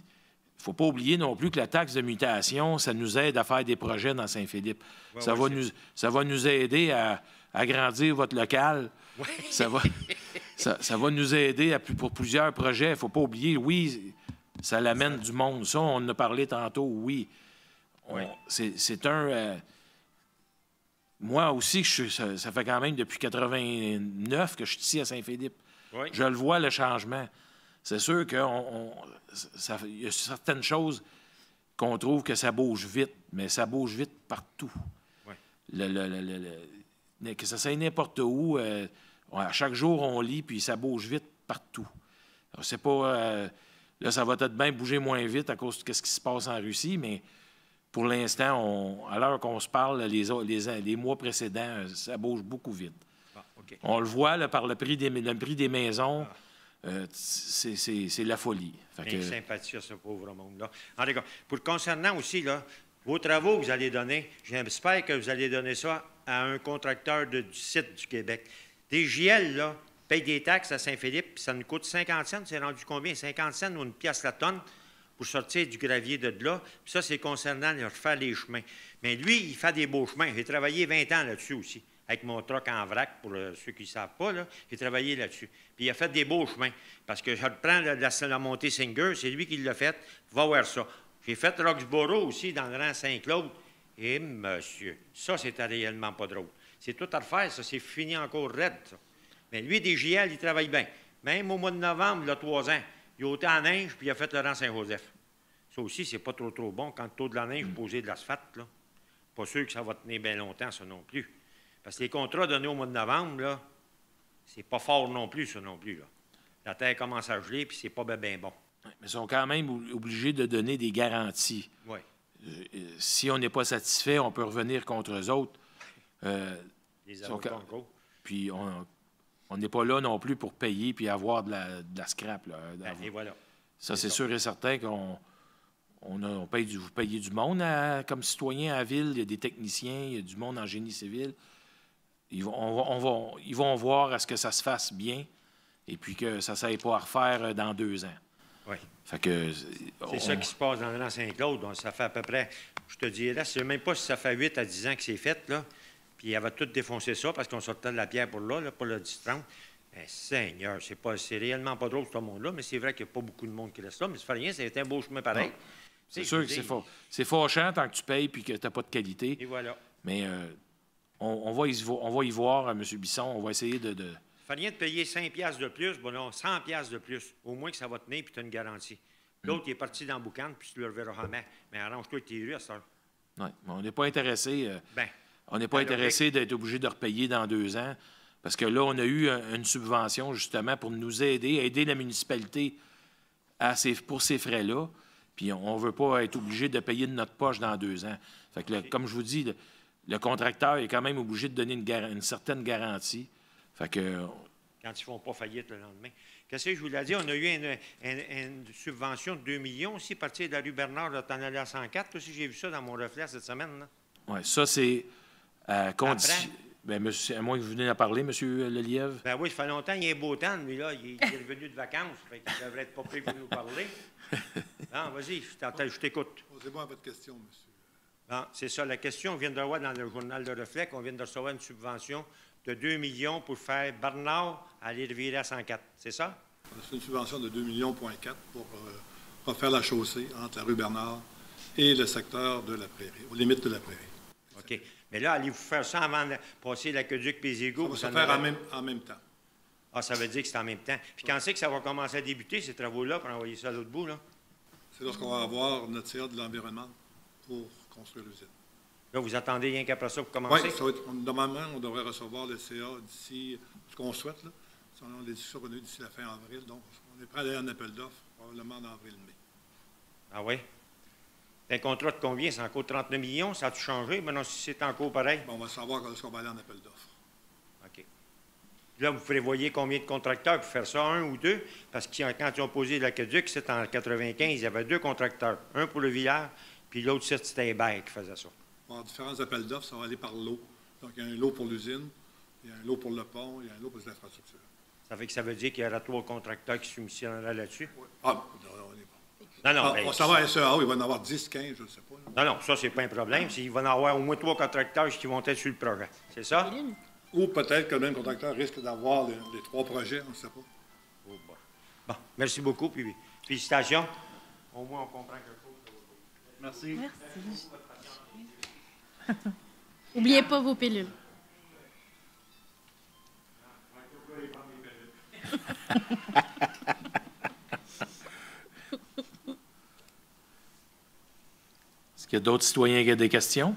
ne faut pas oublier non plus que la taxe de mutation, ça nous aide à faire des projets dans Saint-Philippe. Ouais, ça va nous aider à agrandir votre local. Ouais. Ça va nous aider pour plusieurs projets. Il ne faut pas oublier, oui, ça l'amène du monde. Ça, on en a parlé tantôt, oui. C'est un... moi aussi, ça fait quand même depuis 89 que je suis ici à Saint-Philippe. Oui. Je le vois, le changement. C'est sûr qu'il y a certaines choses qu'on trouve que ça bouge vite, mais ça bouge vite partout. Oui. Que ça soit n'importe où, à chaque jour, on lit, puis ça bouge vite partout. C'est pas... là, ça va peut-être bien bouger moins vite à cause de ce qui se passe en Russie, mais... Pour l'instant, à l'heure qu'on se parle, les mois précédents, ça bouge beaucoup vite. Ah, On le voit là, par le prix des maisons, c'est la folie. J'ai sympathie à ce pauvre monde-là. En tout cas, concernant aussi, là, vos travaux que vous allez donner, j'espère que vous allez donner ça à un contracteur du site du Québec. DJL, là, paye des taxes à Saint-Philippe, puis ça nous coûte 50 cents. C'est rendu combien? 50 cents ou une pièce la tonne pour sortir du gravier de là. Puis ça, c'est concernant refaire les chemins. Mais lui, il fait des beaux chemins. J'ai travaillé 20 ans là-dessus aussi, avec mon truck en vrac, pour ceux qui ne savent pas, là. J'ai travaillé là-dessus. Puis il a fait des beaux chemins. Parce que je reprends la montée Singer, c'est lui qui l'a fait. Va voir ça. J'ai fait Roxborough aussi, dans le rang Saint-Claude. Et monsieur, ça, c'était réellement pas drôle. C'est tout à refaire, ça. C'est fini encore raide, ça. Mais lui, DJL, il travaille bien. Même au mois de novembre, il a 3 ans, il a ôté en neige, puis il a fait le rang Saint-Joseph. Ça aussi, c'est pas trop bon. Quand tu ôtes de la neige, poser de l'asphalte, là. Pas sûr que ça va tenir bien longtemps, ça non plus. Parce que les contrats donnés au mois de novembre, là, c'est pas fort non plus, ça non plus, là. La terre commence à geler, puis c'est pas bien bon. Mais ils sont quand même obligés de donner des garanties. Oui. Si on n'est pas satisfait, on peut revenir contre eux autres. Les avocats, puis on n'est pas là non plus pour payer puis avoir de la scrap. Là, et voilà. Ça, c'est sûr et certain qu'on paye vous payez du monde comme citoyen à la ville. Il y a des techniciens, il y a du monde en génie civil. Ils vont voir à ce que ça se fasse bien et puis que ça ne s'aille pas à refaire dans 2 ans. Oui. Fait que, c'est ça qui se passe dans le rang Saint-Claude. Donc, ça fait à peu près, je te dirais, je ne sais même pas si ça fait 8 à 10 ans que c'est fait, là. Puis il avait tout défoncé ça parce qu'on sortait de la pierre pour là, pour le 10-30. Mais Seigneur, c'est réellement pas drôle, ce monde-là, mais c'est vrai qu'il n'y a pas beaucoup de monde qui reste là, mais ça fait rien, c'était un beau chemin pareil. C'est sûr que c'est fâchant tant que tu payes et que tu n'as pas de qualité. Et voilà. Mais on va y voir, M. Bisson, on va essayer de... Ça fait rien de payer 5 piastres de plus, bon non, 100 piastres de plus. Au moins que ça va tenir puis tu as une garantie. L'autre, il est parti dans le boucan, puis tu le reverras jamais. Mais arrange-toi avec tes rues à cette heure. Oui, mais on n'est pas intéressé... on n'est pas intéressé d'être obligé de repayer dans 2 ans, parce que là, on a eu une subvention, justement, pour nous aider la municipalité pour ces frais-là, puis on ne veut pas être obligé de payer de notre poche dans 2 ans. Fait que, comme je vous dis, le contracteur est quand même obligé de donner une certaine garantie. Fait que... Quand ils ne font pas faillite le lendemain. Qu'est-ce que je vous l'ai dit? On a eu une subvention de 2 millions aussi, partir de la rue Bernard, là, t'en allais à 104. Aussi, j'ai vu ça dans mon reflet cette semaine. Oui, ça, c'est... à moins que vous venez d'en parler, M. Lelièvre. Ben oui, ça fait longtemps, il y a un beau temps, lui, là. Il est revenu de vacances, fait qu'il devrait être pas prêt pour nous parler. Non, vas-y, je t'écoute. Posez-moi votre question, monsieur. Bon, c'est ça, la question, on vient de voir dans le journal de Reflet qu'on vient de recevoir une subvention de 2 millions pour faire Bernard aller revirer à 104. C'est ça? C'est une subvention de 2,4 millions pour refaire la chaussée entre la rue Bernard et le secteur de la prairie, aux limites de la prairie. OK. Mais là, allez-vous faire ça avant de passer l'aqueduc Pézigo? Ça va se faire en même temps. Ah, ça veut dire que c'est en même temps. Puis quand c'est que ça va commencer à débuter, ces travaux-là, pour envoyer ça à l'autre bout, là? C'est lorsqu'on va avoir notre CA de l'environnement pour construire l'usine. Là, vous attendez rien qu'après ça pour commencer? Oui, normalement, on devrait recevoir le CA d'ici, ce qu'on souhaite, là. On a des discussions qu'on a eues d'ici la fin avril, donc on est prêt à aller en appel d'offres, probablement en avril-mai. Ah oui? Un contrat de combien? C'est encore 39 millions? Ça a-tu changé? Ben non, si c'est encore pareil. Bon, on va savoir quand est-ce qu'on va aller en appel d'offres. OK. Là, vous prévoyez combien de contracteurs pour faire ça? 1 ou 2? Parce que quand ils ont posé l'aqueduc, c'était en 95, il y avait 2 contracteurs. Un pour le Villard, puis l'autre, c'était Hébert qui faisait ça. On va avoir différents appels d'offres, ça va aller par lot. Donc, il y a un lot pour l'usine, il y a un lot pour le pont, il y a un lot pour les infrastructures. Ça veut dire qu'il y aura 3 contracteurs qui soumissionneraient là-dessus? Oui. Ah, on est bon. Non, on s'en va à SEA, il va en avoir 10, 15, je ne sais pas. Non, ça, c'est pas un problème. Il va y en avoir au moins 3 contracteurs qui vont être sur le projet. C'est ça? Ou peut-être que le même contracteur risque d'avoir les 3 projets, on ne sait pas. Oh, bon, merci beaucoup, puis félicitations. Au moins, on comprend quelque chose. Merci. Merci. N'oubliez pas vos pilules. Est-ce qu'il y a d'autres citoyens qui ont des questions?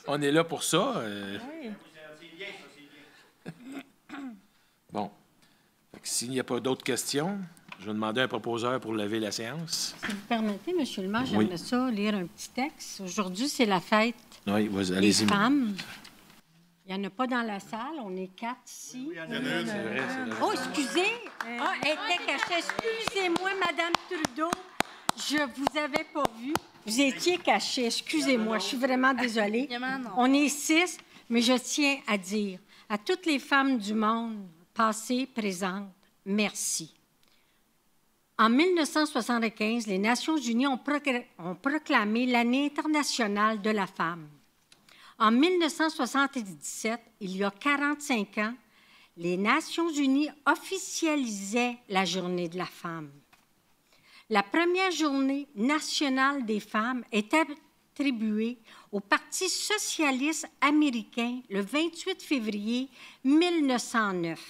On est là pour ça. Oui. Bon. S'il n'y a pas d'autres questions, je vais demander à un proposeur pour lever la séance. Si vous permettez, M. le maire, j'aimerais ça lire un petit texte. Aujourd'hui, c'est la fête des femmes. Il n'y en a pas dans la salle. On est 4 ici. Oui, il y en a une. C'est vrai, c'est vrai. Oh, excusez. Ah, elle était cachée. Excusez-moi, Madame Trudeau. Je vous avais pas vu. Vous étiez cachée. Excusez-moi. Je suis vraiment désolée. On est 6, mais je tiens à dire à toutes les femmes du monde, passées, présentes, merci. En 1975, les Nations unies ont proclamé l'Année internationale de la femme. En 1977, il y a 45 ans, les Nations unies officialisaient la Journée de la femme. La première journée nationale des femmes est attribuée au Parti socialiste américain le 28 février 1909.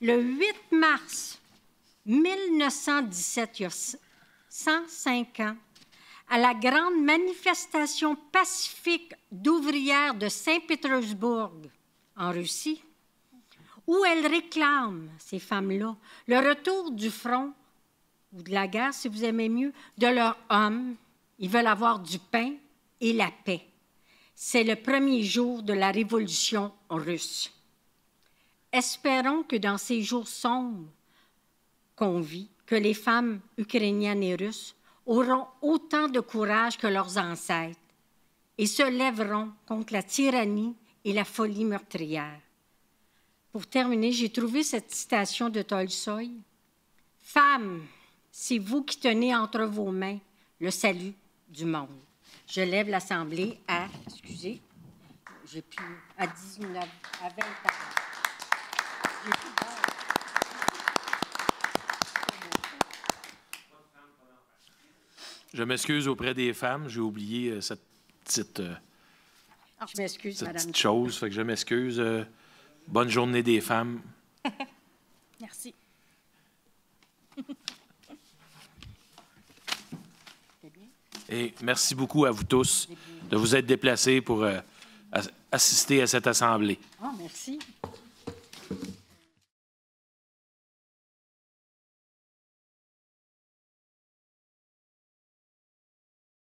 Le 8 mars 1917, il y a 105 ans, à la grande manifestation pacifique d'ouvrières de Saint-Pétersbourg, en Russie, où elles réclament, ces femmes-là, le retour du front, ou de la guerre, si vous aimez mieux, de leurs hommes. Ils veulent avoir du pain et la paix. C'est le premier jour de la révolution russe. Espérons que dans ces jours sombres qu'on vit, que les femmes ukrainiennes et russes auront autant de courage que leurs ancêtres et se lèveront contre la tyrannie et la folie meurtrière. Pour terminer, j'ai trouvé cette citation de Tolstoï. « Femmes, c'est vous qui tenez entre vos mains le salut du monde. » Je lève l'Assemblée à, excusez, j'ai plus, à 19, à 20 ans. J'ai plus d'heure. Je m'excuse auprès des femmes. J'ai oublié cette petite, Je m'excuse, cette Madame. petite chose. Fait que je m'excuse. Bonne journée des femmes. Merci. Et merci beaucoup à vous tous de vous être déplacés pour assister à cette assemblée. Ah, merci.